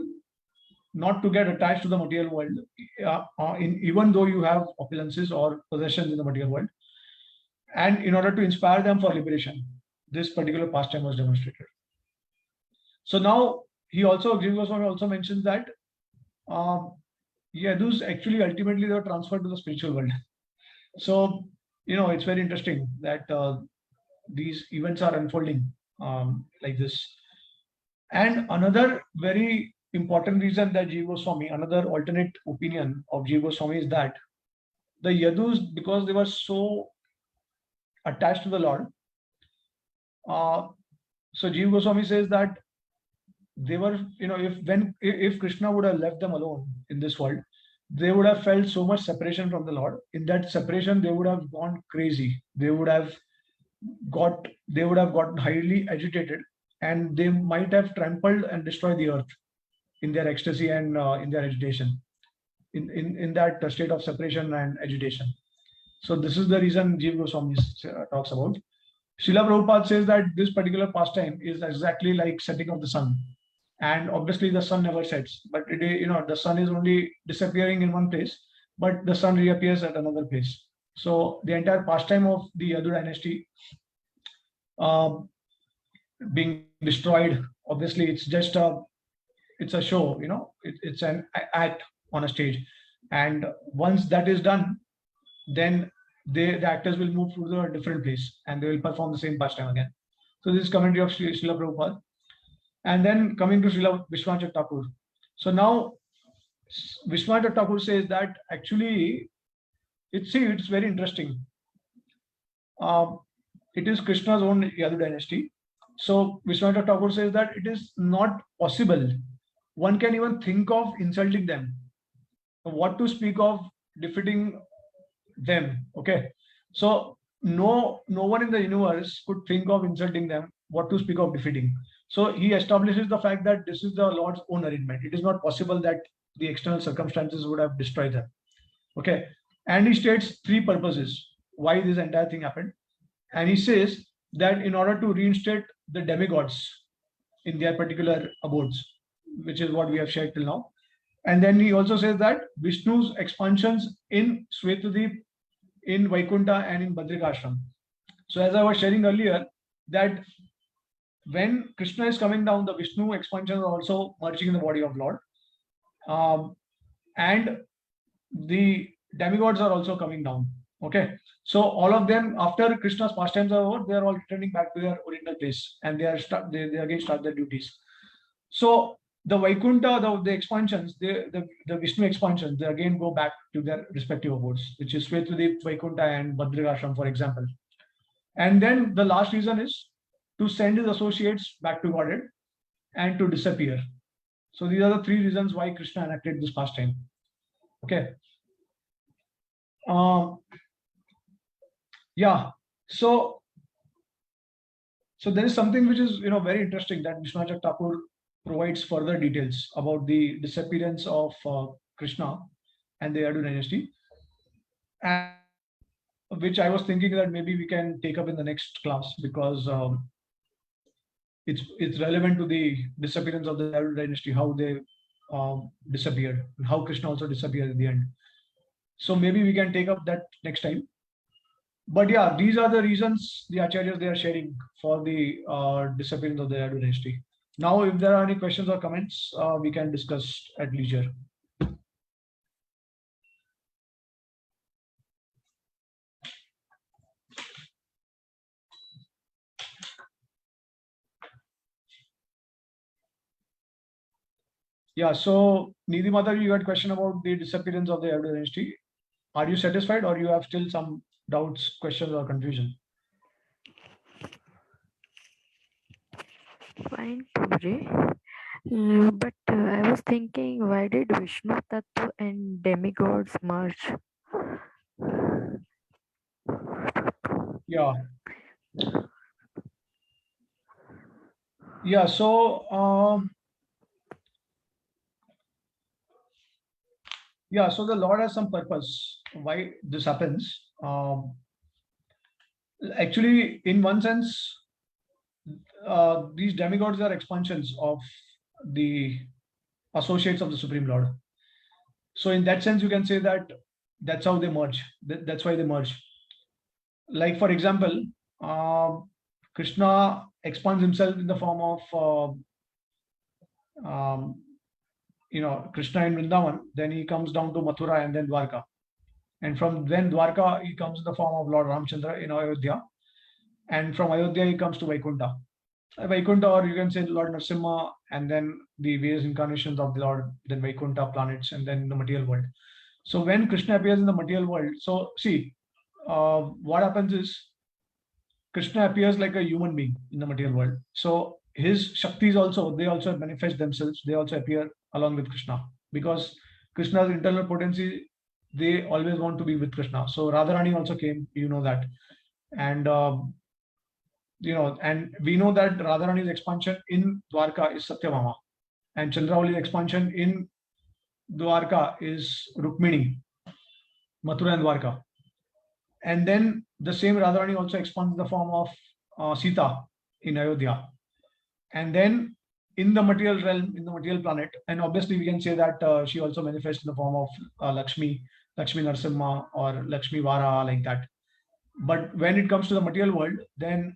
not to get attached to the material world, even though you have opulences or possessions in the material world, and in order to inspire them for liberation, this particular pastime was demonstrated. So now Jiva Goswami also mentions that Yadus actually ultimately they were transferred to the spiritual world. So it's very interesting that these events are unfolding like this. And another very important reason that Jiva Goswami, another alternate opinion of Jiva Goswami, is that the Yadus, because they were so attached to the Lord, so Jiva Goswami says that they were, if Krishna would have left them alone in this world, they would have felt so much separation from the Lord. In that separation, they would have gone crazy. They would have gotten highly agitated, and they might have trampled and destroyed the earth in their ecstasy and in their agitation, in that state of separation and agitation. So this is the reason Jiva Goswami talks about. Srila Prabhupada says that this particular pastime is exactly like setting of the sun. And obviously the sun never sets, but the sun is only disappearing in one place, but the sun reappears at another place. So the entire pastime of the Yadu dynasty being destroyed, obviously it's just it's a show, it's an act on a stage. And once that is done, then the actors will move to a different place and they will perform the same pastime again. So this is commentary of Srila Prabhupada. And then coming to Srila Vishwanath Thakur. So now Vishwanath Thakur says that actually it's very interesting. It is Krishna's own Yadu dynasty. So Vishwanath Thakur says that it is not possible. One can even think of insulting them. What to speak of defeating them? Okay. So no one in the universe could think of insulting them. What to speak of defeating? So he establishes the fact that this is the Lord's own arrangement. It is not possible that the external circumstances would have destroyed them. Okay. And he states three purposes why this entire thing happened. And he says that in order to reinstate the demigods in their particular abodes, which is what we have shared till now. And then he also says that Vishnu's expansions in Swetadeep, in Vaikunta, and in Badrikashram. So as I was sharing earlier, that when Krishna is coming down, the Vishnu expansions are also merging in the body of Lord. And the demigods are also coming down. Okay. So all of them, after Krishna's pastimes are over, they are all returning back to their original place, and they again start their duties. So the Vaikuntha, the expansions, the Vishnu expansions, they again go back to their respective abodes, which is Svetadip, Vaikuntha, and Badrikashram, for example. And then the last reason is to send his associates back to Godhead and to disappear. So these are the three reasons why Krishna enacted this pastime. Okay. Yeah. So there is something which is very interesting, that Vishwanath Thakur provides further details about the disappearance of Krishna and the Yadu dynasty, and which I was thinking that maybe we can take up in the next class, because it's relevant to the disappearance of the Yadu dynasty, how they disappeared, and how Krishna also disappeared at the end. So maybe we can take up that next time. But yeah, these are the reasons the acharyas they are sharing for the disappearance of the Yadu dynasty. Now, if there are any questions or comments, we can discuss at leisure. Yeah, so Nidhi Mata, you had a question about the disappearance of the Yadu dynasty. Are you satisfied, or you have still some doubts, questions, or confusion? Fine, Puri. But I was thinking, why did Vishnu Tattva and demigods merge? Yeah. Yeah, so yeah, so the Lord has some purpose why this happens. Actually, in one sense, these demigods are expansions of the associates of the Supreme Lord. So in that sense, you can say that that's how they merge. That's why they merge. Like, for example, Krishna expands himself in the form of Krishna in Vrindavan. Then he comes down to Mathura and then Dwarka. And from then Dwarka, he comes in the form of Lord Ramchandra in Ayodhya. And from Ayodhya, he comes to Vaikuntha. Vaikuntha, or you can say Lord Narasimha, and then the various incarnations of the Lord, then Vaikuntha planets, and then the material world. So when Krishna appears in the material world, so see, what happens is Krishna appears like a human being in the material world. So his Shaktis also, they also manifest themselves. They also appear along with Krishna, because Krishna's internal potency, they always want to be with Krishna. So Radharani also came, you know that. And and we know that Radharani's expansion in Dwarka is Satyabhama, and Chandravali's expansion in Dwarka is Rukmini, Mathura and Dwarka. And then the same Radharani also expands in the form of Sita in Ayodhya. And then in the material realm, in the material planet, and obviously we can say that she also manifests in the form of Lakshmi Narasimha, or Lakshmi Vara, like that. But when it comes to the material world, then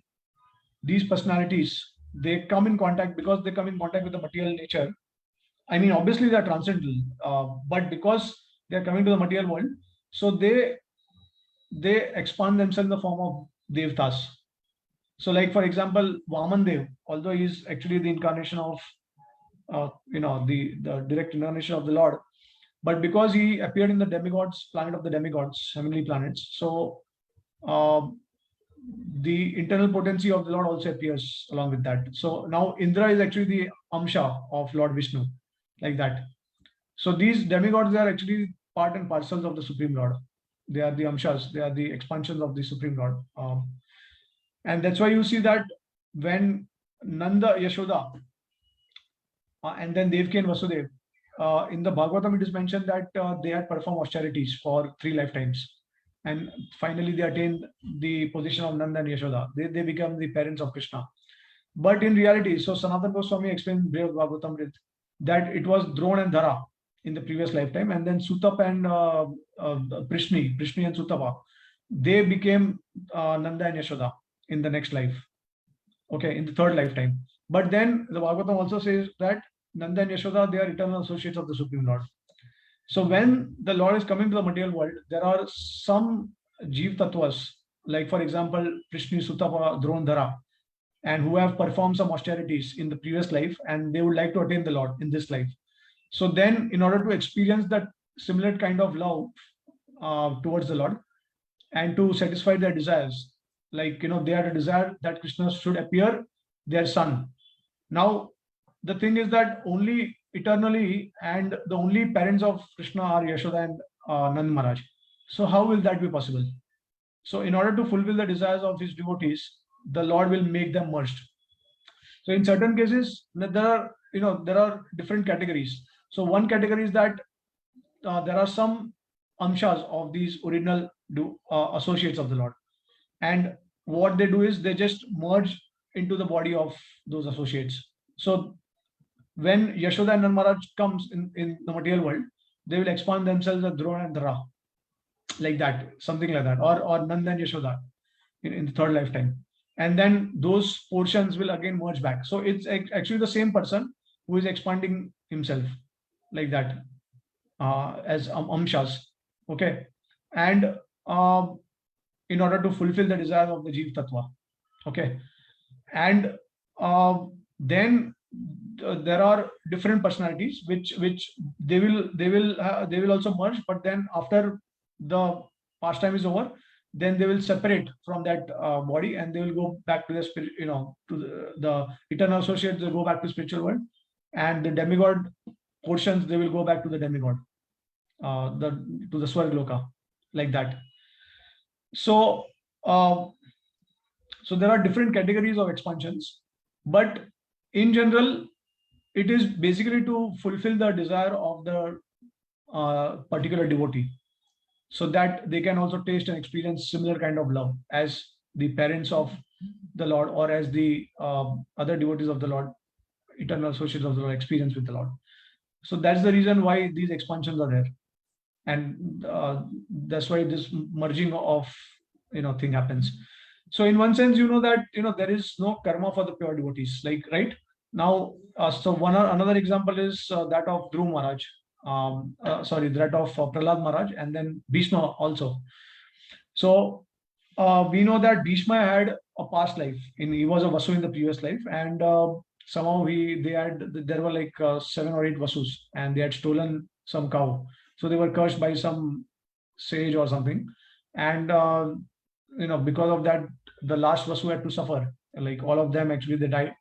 these personalities, they come in contact, because they come in contact with the material nature. I mean, obviously they are transcendental, but because they are coming to the material world, so they expand themselves in the form of Devtas. So, like, for example, Vaman Dev, although he is actually the incarnation of the direct incarnation of the Lord, but because he appeared in the demigods, planet of the demigods, heavenly planets, so the internal potency of the Lord also appears along with that. So now Indra is actually the Amsha of Lord Vishnu, like that. So these demigods, they are actually part and parcels of the Supreme Lord. They are the Amshas, they are the expansions of the Supreme Lord. And that's why you see that when Nanda, Yashoda, and then Devaki and Vasudev, in the Bhagavatam, it is mentioned that they had performed austerities for 3 lifetimes. And finally, they attained the position of Nanda and Yashoda. They become the parents of Krishna. But in reality, so Sanatana Goswami explained in Brihad Bhagavatamrita that it was Drona and Dhara in the previous lifetime, and then Sutapa and Prishni and Sutapa, they became Nanda and Yashoda in the next life. okay, in the third lifetime. But then the Bhagavatam also says that Nanda and Yashoda, they are eternal associates of the Supreme Lord. So when the Lord is coming to the material world, there are some Jeev Tattvas, like for example, Prishni, Sutapa, Dronadhara, and who have performed some austerities in the previous life, and they would like to attain the Lord in this life. So then, in order to experience that similar kind of love towards the Lord, and to satisfy their desires, like they had a desire that Krishna should appear their son. Now, the thing is that only eternally, and the only parents of Krishna are Yashoda and Nand Maharaj. So how will that be possible? So in order to fulfill the desires of his devotees, the Lord will make them merged. So in certain cases, there are different categories. So one category is that there are some amshas of these original associates of the Lord, and what they do is they just merge into the body of those associates. So when Yashoda and Nand Maharaj comes in the material world, they will expand themselves as Drona and Dhara, like that, something like that, or Nanda and Yashoda in the third lifetime. And then those portions will again merge back. So it's actually the same person who is expanding himself like that, as amshas. Okay. And in order to fulfill the desire of the Jeev Tattva. Okay. And then there are different personalities which they will also merge, but then after the pastime is over, then they will separate from that body, and they will go back to the spirit, to the eternal associates. They go back to spiritual world, and the demigod portions, they will go back to the demigod, to the Swargloka, like that. So so there are different categories of expansions, but in general, it is basically to fulfill the desire of the particular devotee, so that they can also taste and experience similar kind of love as the parents of the Lord, or as the other devotees of the Lord, eternal associates of the Lord, experience with the Lord. So that's the reason why these expansions are there, and that's why this merging of thing happens. So in one sense, that there is no karma for the pure devotees, like, right now. So another example is that of Dhruv Maharaj, that of Prahlad Maharaj, and then Bhishma also. So we know that Bhishma had a past life. He was a Vasu in the previous life, and somehow there were like 7 or 8 Vasus, and they had stolen some cow. So they were cursed by some sage or something, and because of that, the last Vasu had to suffer. Like all of them, actually, they died,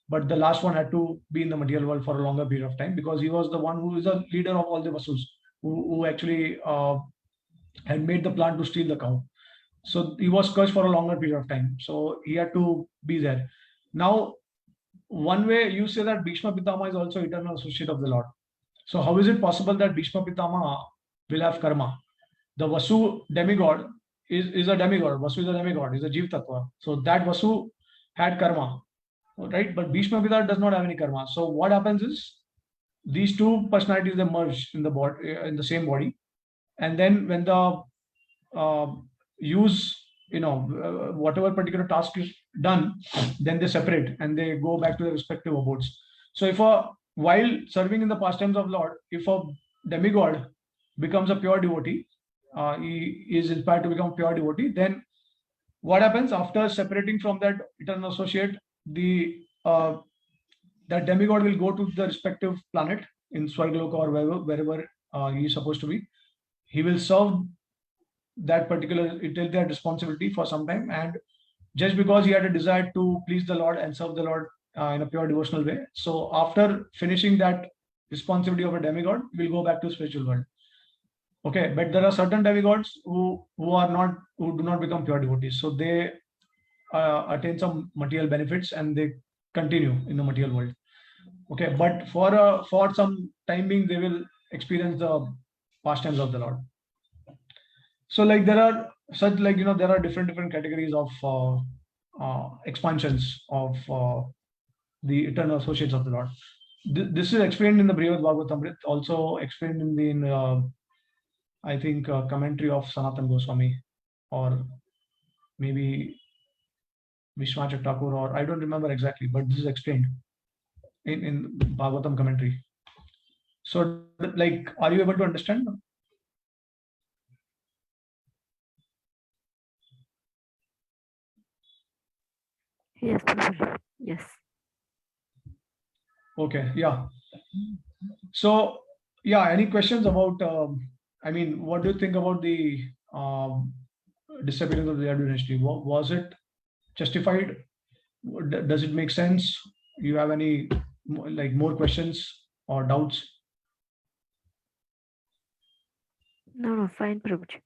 but the last one had to be in the material world for a longer period of time, because he was the one who is the leader of all the Vasus, who actually had made the plan to steal the cow. So he was cursed for a longer period of time. So he had to be there. Now, one way you say that Bhishma Pitama is also eternal associate of the Lord. So how is it possible that Bhishma Pitama will have karma? The Vasu demigod is a demigod. Vasu is a demigod, is a Jeev Tattva. So that Vasu had karma, right? But Bhishma Pitama does not have any karma. So what happens is these two personalities, they merge in the body, in the same body, and then when the use whatever particular task is done, then they separate and they go back to their respective abodes. So if while serving in the pastimes of Lord, if a demigod becomes a pure devotee, he is inspired to become a pure devotee, then what happens after separating from that eternal associate, that demigod will go to the respective planet in Swargaloka or wherever he is supposed to be. He will serve that particular, that responsibility for some time, and just because he had a desire to please the Lord and serve the Lord in a pure devotional way, so after finishing that responsibility of a demigod, we'll go back to spiritual world. Okay, but there are certain demigods who do not become pure devotees, so they attain some material benefits and they continue in the material world. Okay, but for some time being, they will experience the pastimes of the Lord. So like there are there are different categories of expansions of the eternal associates of the Lord. This is explained in the Brihad Bhagavatamrita, also explained in the I think commentary of Sanatan Goswami, or maybe Vishwanath Thakur, or I don't remember exactly, but this is explained in Bhagavatam commentary. So, like, are you able to understand? Yes, Prabhuji. Yes. Okay, yeah. So, yeah, any questions about, I mean, what do you think about the disappearance of the Yadu dynasty? Was it justified? Does it make sense? You have any like more questions or doubts? No, fine, Prabhuji.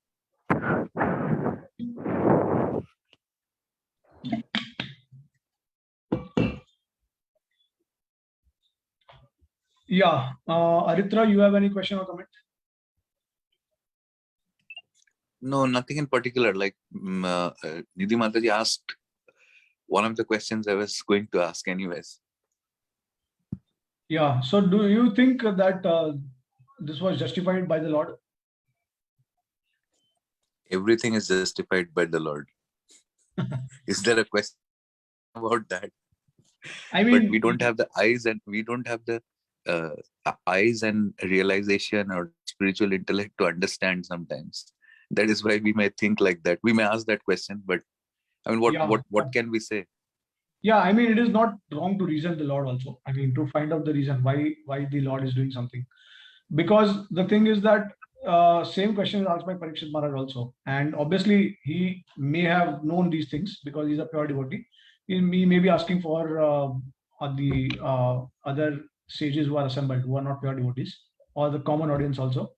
Yeah, Aritra, you have any question or comment? No, nothing in particular. Like Nidhi Mataji asked one of the questions I was going to ask anyways. Yeah, so do you think that this was justified by the Lord? Everything is justified by the Lord. Is there a question about that? I mean, but we don't have the eyes, and we don't have the eyes and realization or spiritual intellect to understand sometimes. That is why we may think like that. We may ask that question, but I mean, what can we say? Yeah, I mean, it is not wrong to reason the Lord also. I mean, to find out the reason why the Lord is doing something. Because the thing is that same question is asked by Parikshit Maharaj also. And obviously, he may have known these things because he's a pure devotee. He may be asking for the other sages who are assembled, who are not pure devotees, or the common audience also.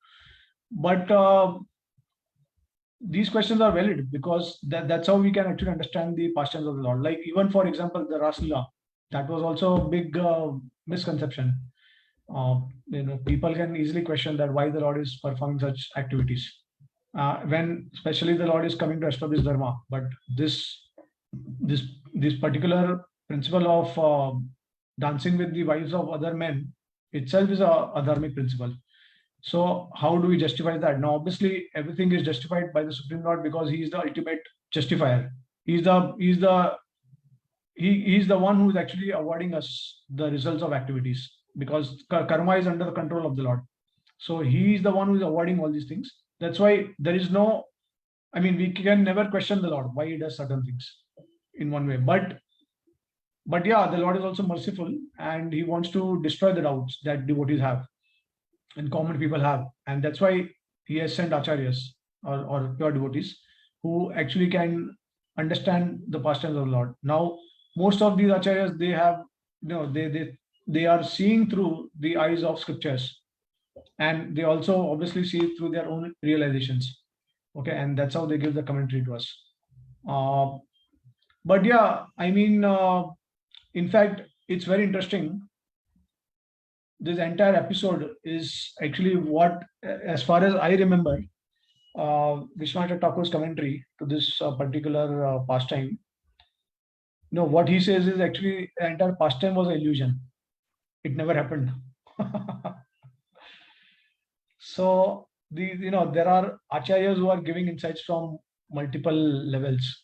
But these questions are valid because that's how we can actually understand the pastimes of the Lord. Like, even for example, the Rasa, that was also a big misconception. People can easily question that why the Lord is performing such activities when especially the Lord is coming to establish dharma. But this particular principle of dancing with the wives of other men itself is a dharmic principle. So how do we justify that? Now, obviously, everything is justified by the Supreme Lord because He is the ultimate justifier. He's the one who is actually awarding us the results of activities, because karma is under the control of the Lord. So He is the one who is awarding all these things. That's why there is no, I mean, we can never question the Lord why He does certain things in one way. But yeah, the Lord is also merciful, and He wants to destroy the doubts that devotees have and common people have. And that's why He has sent acharyas or pure devotees who actually can understand the pastimes of the Lord. Now, most of these acharyas, they have, they are seeing through the eyes of scriptures, and they also obviously see through their own realizations. Okay, and that's how they give the commentary to us. But yeah, I mean, in fact, it's very interesting. This entire episode is actually what, as far as I remember, Vishwanath Thakur's commentary to this particular pastime. What he says is actually the entire pastime was an illusion. It never happened. So there are acharyas who are giving insights from multiple levels,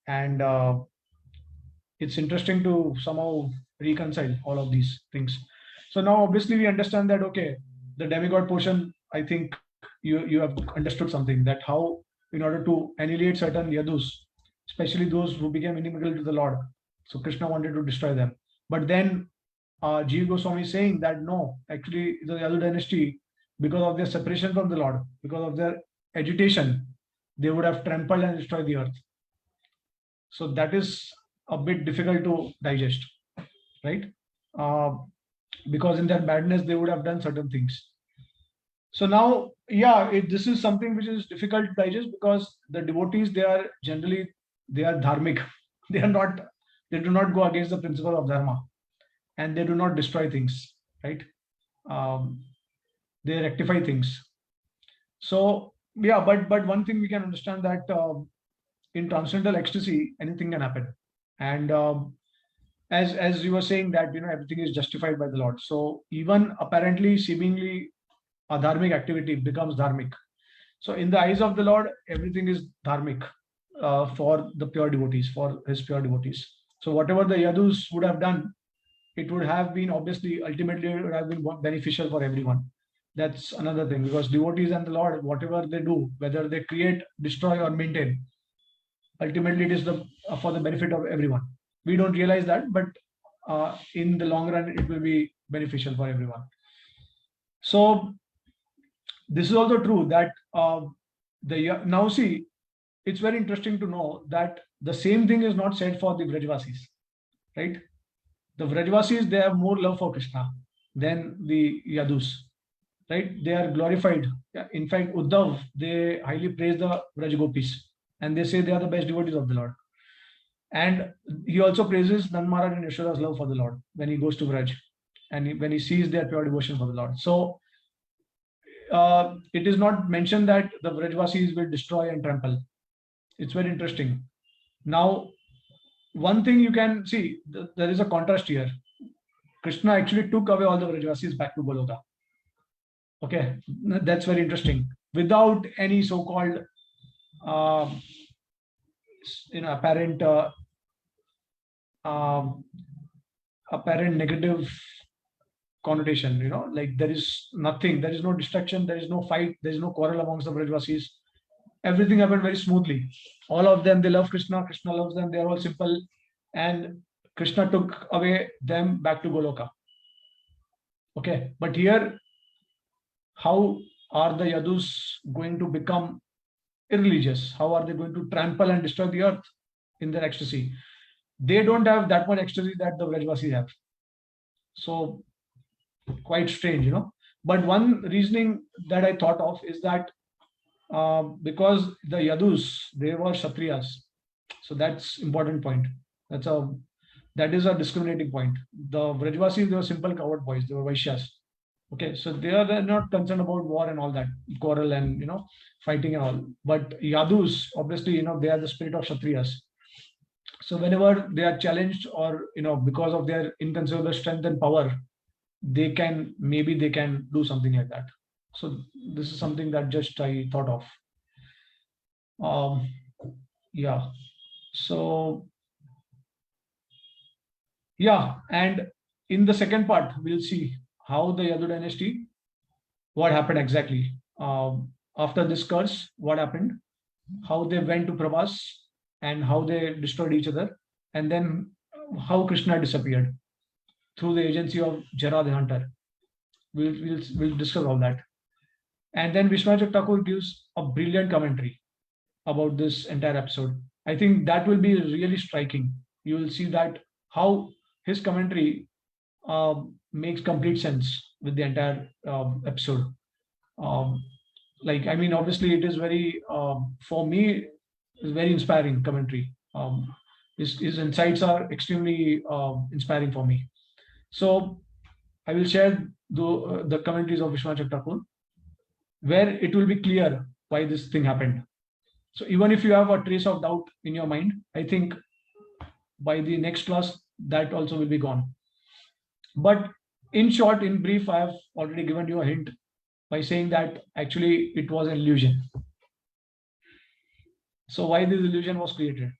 and it's interesting to somehow reconcile all of these things. So now, obviously, we understand that, okay, the demigod portion, I think you have understood something, that how, in order to annihilate certain yadus, especially those who became inimical to the Lord, so Krishna wanted to destroy them. But then Jiva Goswami is saying that no, actually, the Yadu dynasty, because of their separation from the Lord, because of their agitation, they would have trampled and destroyed the earth. So that is a bit difficult to digest, right? Because in their madness, they would have done certain things. So now, yeah, this is something which is difficult to digest, because the devotees, they are dharmic. They do not go against the principle of dharma, and they do not destroy things, right? They rectify things. So yeah, but one thing we can understand, that in transcendental ecstasy, anything can happen. And as you were saying that everything is justified by the Lord. So even apparently, seemingly, a dharmic activity becomes dharmic. So in the eyes of the Lord, everything is dharmic. for the pure devotees, for his pure devotees. So whatever the Yadus would have done, it would have been obviously ultimately it would have been beneficial for everyone. That's another thing, because devotees and the Lord, whatever they do, whether they create, destroy, or maintain, ultimately it is for the benefit of everyone. We don't realize that, but in the long run, it will be beneficial for everyone. So this is also true that now see, it's very interesting to know that the same thing is not said for the Vrajvasis, right? The Vrajvasis, they have more love for Krishna than the Yadus, right? They are glorified. In fact, Uddhav, they highly praise the Vrajgopis, and they say they are the best devotees of the Lord. And he also praises Nand Maharaj and Yashoda's love for the Lord when he goes to Vraj, and when he sees their pure devotion for the Lord. So it is not mentioned that the Vrajvasis will destroy and trample. It's very interesting. Now, one thing you can see, there is a contrast here. Krishna actually took away all the Vrajvasis back to Goloka. Okay, that's very interesting. Without any so-called apparent negative connotation, like there is nothing, there is no destruction, there is no fight, there is no quarrel amongst the Vrajvasis. Everything happened very smoothly. All of them, they love Krishna, Krishna loves them, they are all simple, and Krishna took away them back to Goloka. Okay, but here, how are the Yadus going to become irreligious? How are they going to trample and destroy the earth in their ecstasy? They don't have that much ecstasy that the Vrajvasis have. So, quite strange, But one reasoning that I thought of is that because the Yadus, they were Kshatriyas. So that's important point. That is a discriminating point. The Vrajvasis, they were simple coward boys. They were Vaishyas. Okay, so they're not concerned about war and all that, quarrel and, fighting and all. But Yadus, obviously, they are the spirit of Kshatriyas. So whenever they are challenged or, because of their inconceivable strength and power, they can do something like that. So this is something that just I thought of. Yeah. So, yeah. And in the second part, we'll see how the Yadu dynasty, what happened exactly. After this curse, what happened, how they went to Prabhas and how they destroyed each other, and then how Krishna disappeared through the agency of Jara the hunter. We'll discuss all that. And then Vishwanath Thakur gives a brilliant commentary about this entire episode. I think that will be really striking. You will see that how his commentary makes complete sense with the entire episode. Obviously, it is very, for me, it's very inspiring commentary. His insights are extremely inspiring for me. So I will share the commentaries of Vishwanath Thakur, where it will be clear why this thing happened. So even if you have a trace of doubt in your mind, I think by the next class, that also will be gone. But in short, in brief, I have already given you a hint by saying that actually it was an illusion. So why this illusion was created?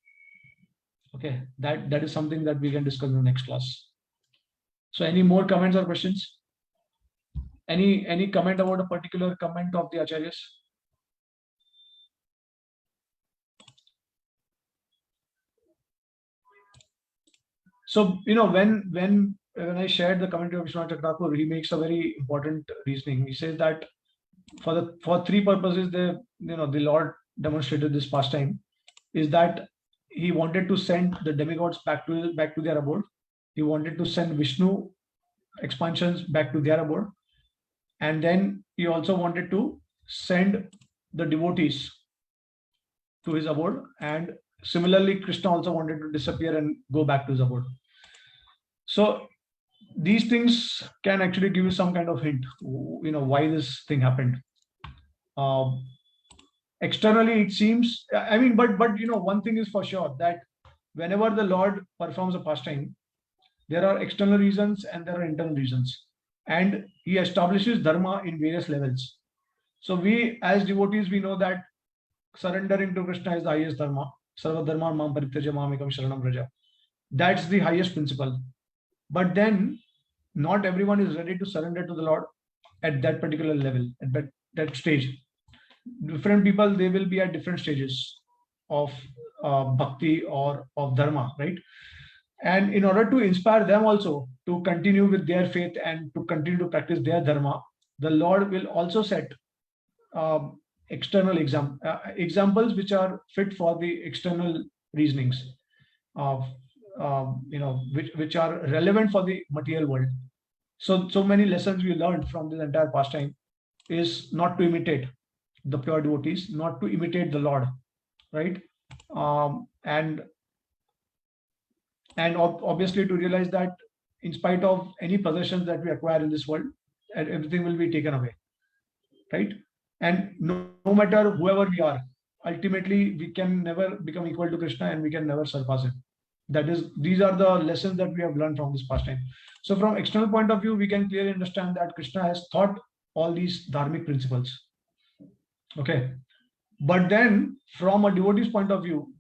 Okay, that is something that we can discuss in the next class. So any more comments or questions? Any comment about a particular comment of the Acharyas? So, when I shared the commentary of Vishwanath Thakur, he makes a very important reasoning. He says that for three purposes, the Lord demonstrated this pastime, is that he wanted to send the demigods back to their abode. He wanted to send Vishnu expansions back to their abode, and then he also wanted to send the devotees to his abode, and similarly Krishna also wanted to disappear and go back to his abode. So these things can actually give you some kind of hint, why this thing happened. Externally it seems, but one thing is for sure, that whenever the Lord performs a pastime, there are external reasons and there are internal reasons, and he establishes dharma in various levels. So we as devotees, we know that surrendering to Krishna is the highest dharma. Sarva dharman mam parityaja mamekam sharanam vraja. That's the highest principle. But then not everyone is ready to surrender to the Lord at that particular level, at that stage. Different people, they will be at different stages of bhakti or of dharma, right? And in order to inspire them also to continue with their faith and to continue to practice their dharma, the Lord will also set external examples which are fit for the external reasonings of which are relevant for the material world. So many lessons we learned from this entire pastime is not to imitate the pure devotees, not to imitate the Lord, right? And obviously to realize that in spite of any possessions that we acquire in this world, everything will be taken away, right? And no matter whoever we are, ultimately we can never become equal to Krishna and we can never surpass him. These are the lessons that we have learned from this pastime. So from external point of view, we can clearly understand that Krishna has taught all these dharmic principles. Okay. But then from a devotee's point of view,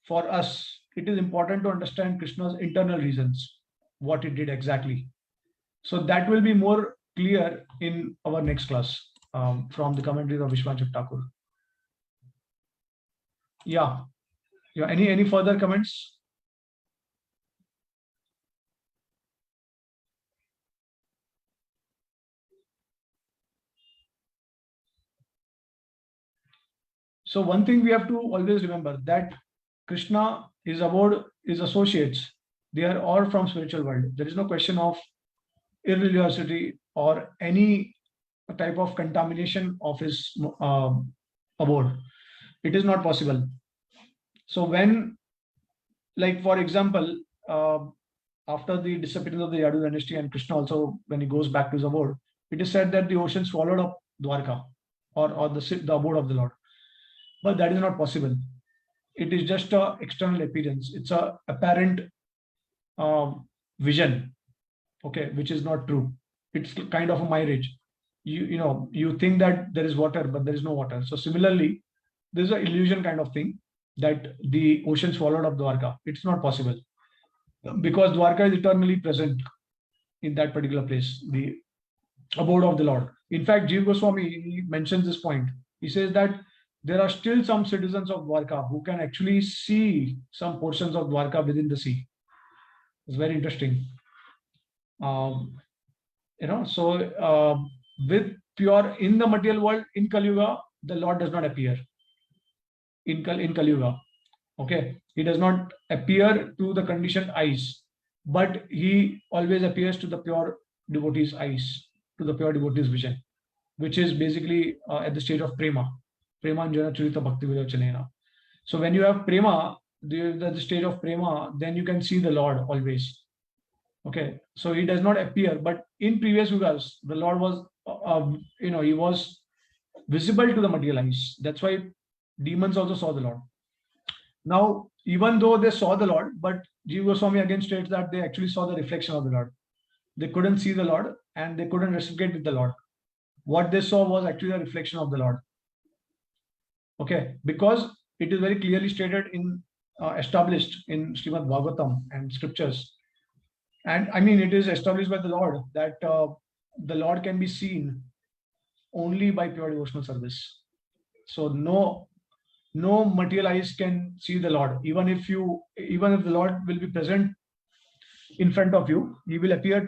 for us, it is important to understand Krishna's internal reasons, what he did exactly. So that will be more clear in our next class from the commentaries of Vishwanath Thakur. Yeah. Any further comments? So one thing we have to always remember that Krishna, his abode, his associates, they are all from spiritual world. There is no question of irreligiosity or any type of contamination of his abode. It is not possible. So when, like for example, after the disappearance of the Yadu dynasty and Krishna also, when he goes back to his abode, it is said that the ocean swallowed up Dwarka or the abode of the Lord. But that is not possible. It is just an external appearance. It's a apparent vision, okay, which is not true. It's kind of a mirage. You think that there is water, but there is no water. So similarly, there's an illusion kind of thing that the ocean swallowed up Dwarka. It's not possible because Dwarka is eternally present in that particular place, the abode of the Lord. In fact, Jiva Goswami, he mentions this point. He says that there are still some citizens of Dwarka who can actually see some portions of Dwarka within the sea. It's very interesting. With pure in the material world, in Kali Yuga, the Lord does not appear. In Kali Yuga, okay, he does not appear to the conditioned eyes, but he always appears to the pure devotee's eyes, to the pure devotee's vision, which is basically at the stage of prema. Prema Anjana Churita Bhakti Vilochanena. So when you have prema, the stage of prema, then you can see the Lord always. Okay, so he does not appear, but in previous yugas, the Lord was, he was visible to the material eyes. That's why demons also saw the Lord. Now, even though they saw the Lord, but Jiva Goswami again states that they actually saw the reflection of the Lord. They couldn't see the Lord and they couldn't reciprocate with the Lord. What they saw was actually a reflection of the Lord. Okay, because it is very clearly stated in established in Srimad Bhagavatam and scriptures. And I mean, it is established by the Lord that the Lord can be seen only by pure devotional service. So no material eyes can see the Lord. Even if the Lord will be present in front of you, he will appear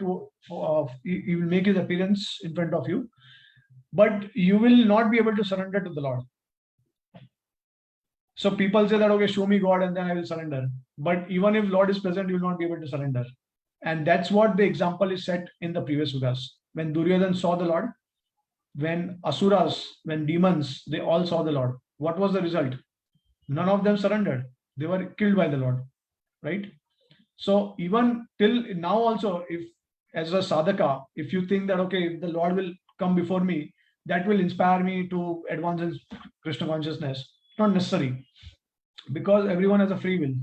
he will make his appearance in front of you, but you will not be able to surrender to the Lord. So people say that, okay, show me God and then I will surrender. But even if Lord is present, you will not be able to surrender. And that's what the example is set in the previous yugas. When Duryodhan saw the Lord, when Asuras, when demons, they all saw the Lord. What was the result? None of them surrendered. They were killed by the Lord, right? So even till now also, if as a sadhaka, if you think that, okay, if the Lord will come before me, that will inspire me to advance in Krishna consciousness. Not necessary, because everyone has a free will.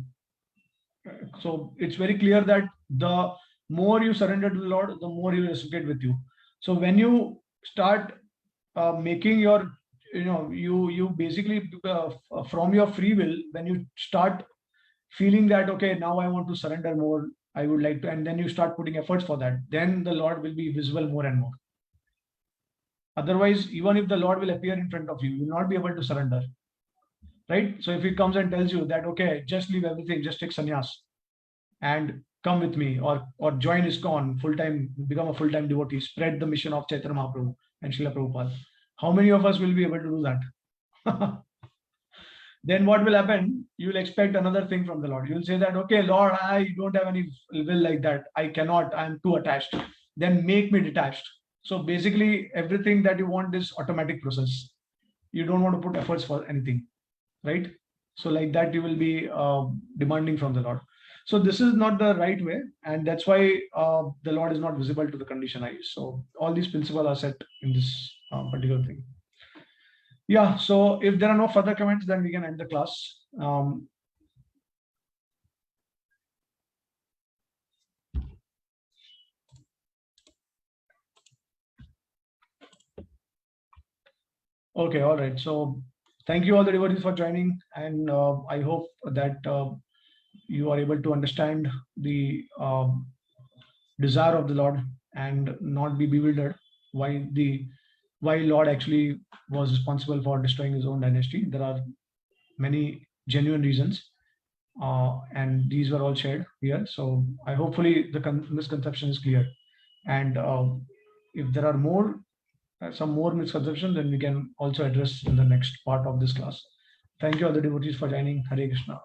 So it's very clear that the more you surrender to the Lord, the more he will reciprocate with you. So when you start making your you basically from your free will, when you start feeling that, okay, now I want to surrender more, I would like to, and then you start putting efforts for that, then the Lord will be visible more and more. Otherwise, even if the Lord will appear in front of you, you will not be able to surrender. Right? So if he comes and tells you that, okay, just leave everything, just take sannyas and come with me, or join ISKCON full-time, become a full-time devotee, spread the mission of Chaitanya Mahaprabhu and Srila Prabhupada. How many of us will be able to do that? Then what will happen? You will expect another thing from the Lord. You will say that, okay, Lord, I don't have any will like that. I cannot, I'm too attached. Then make me detached. So basically, everything that you want is automatic process. You don't want to put efforts for anything, right? So like that, you will be demanding from the Lord. So this is not the right way, and that's why the Lord is not visible to the conditioned eyes. So all these principles are set in this particular thing. Yeah, so if there are no further comments, then we can end the class. Okay, all right. So thank you all the devotees for joining, and I hope that you are able to understand the desire of the Lord and not be bewildered why Lord actually was responsible for destroying his own dynasty. There are many genuine reasons, and these were all shared here. So I hopefully the misconception is clear, and if there are more some more misconceptions, then we can also address in the next part of this class. Thank you all the devotees for joining. Hare Krishna.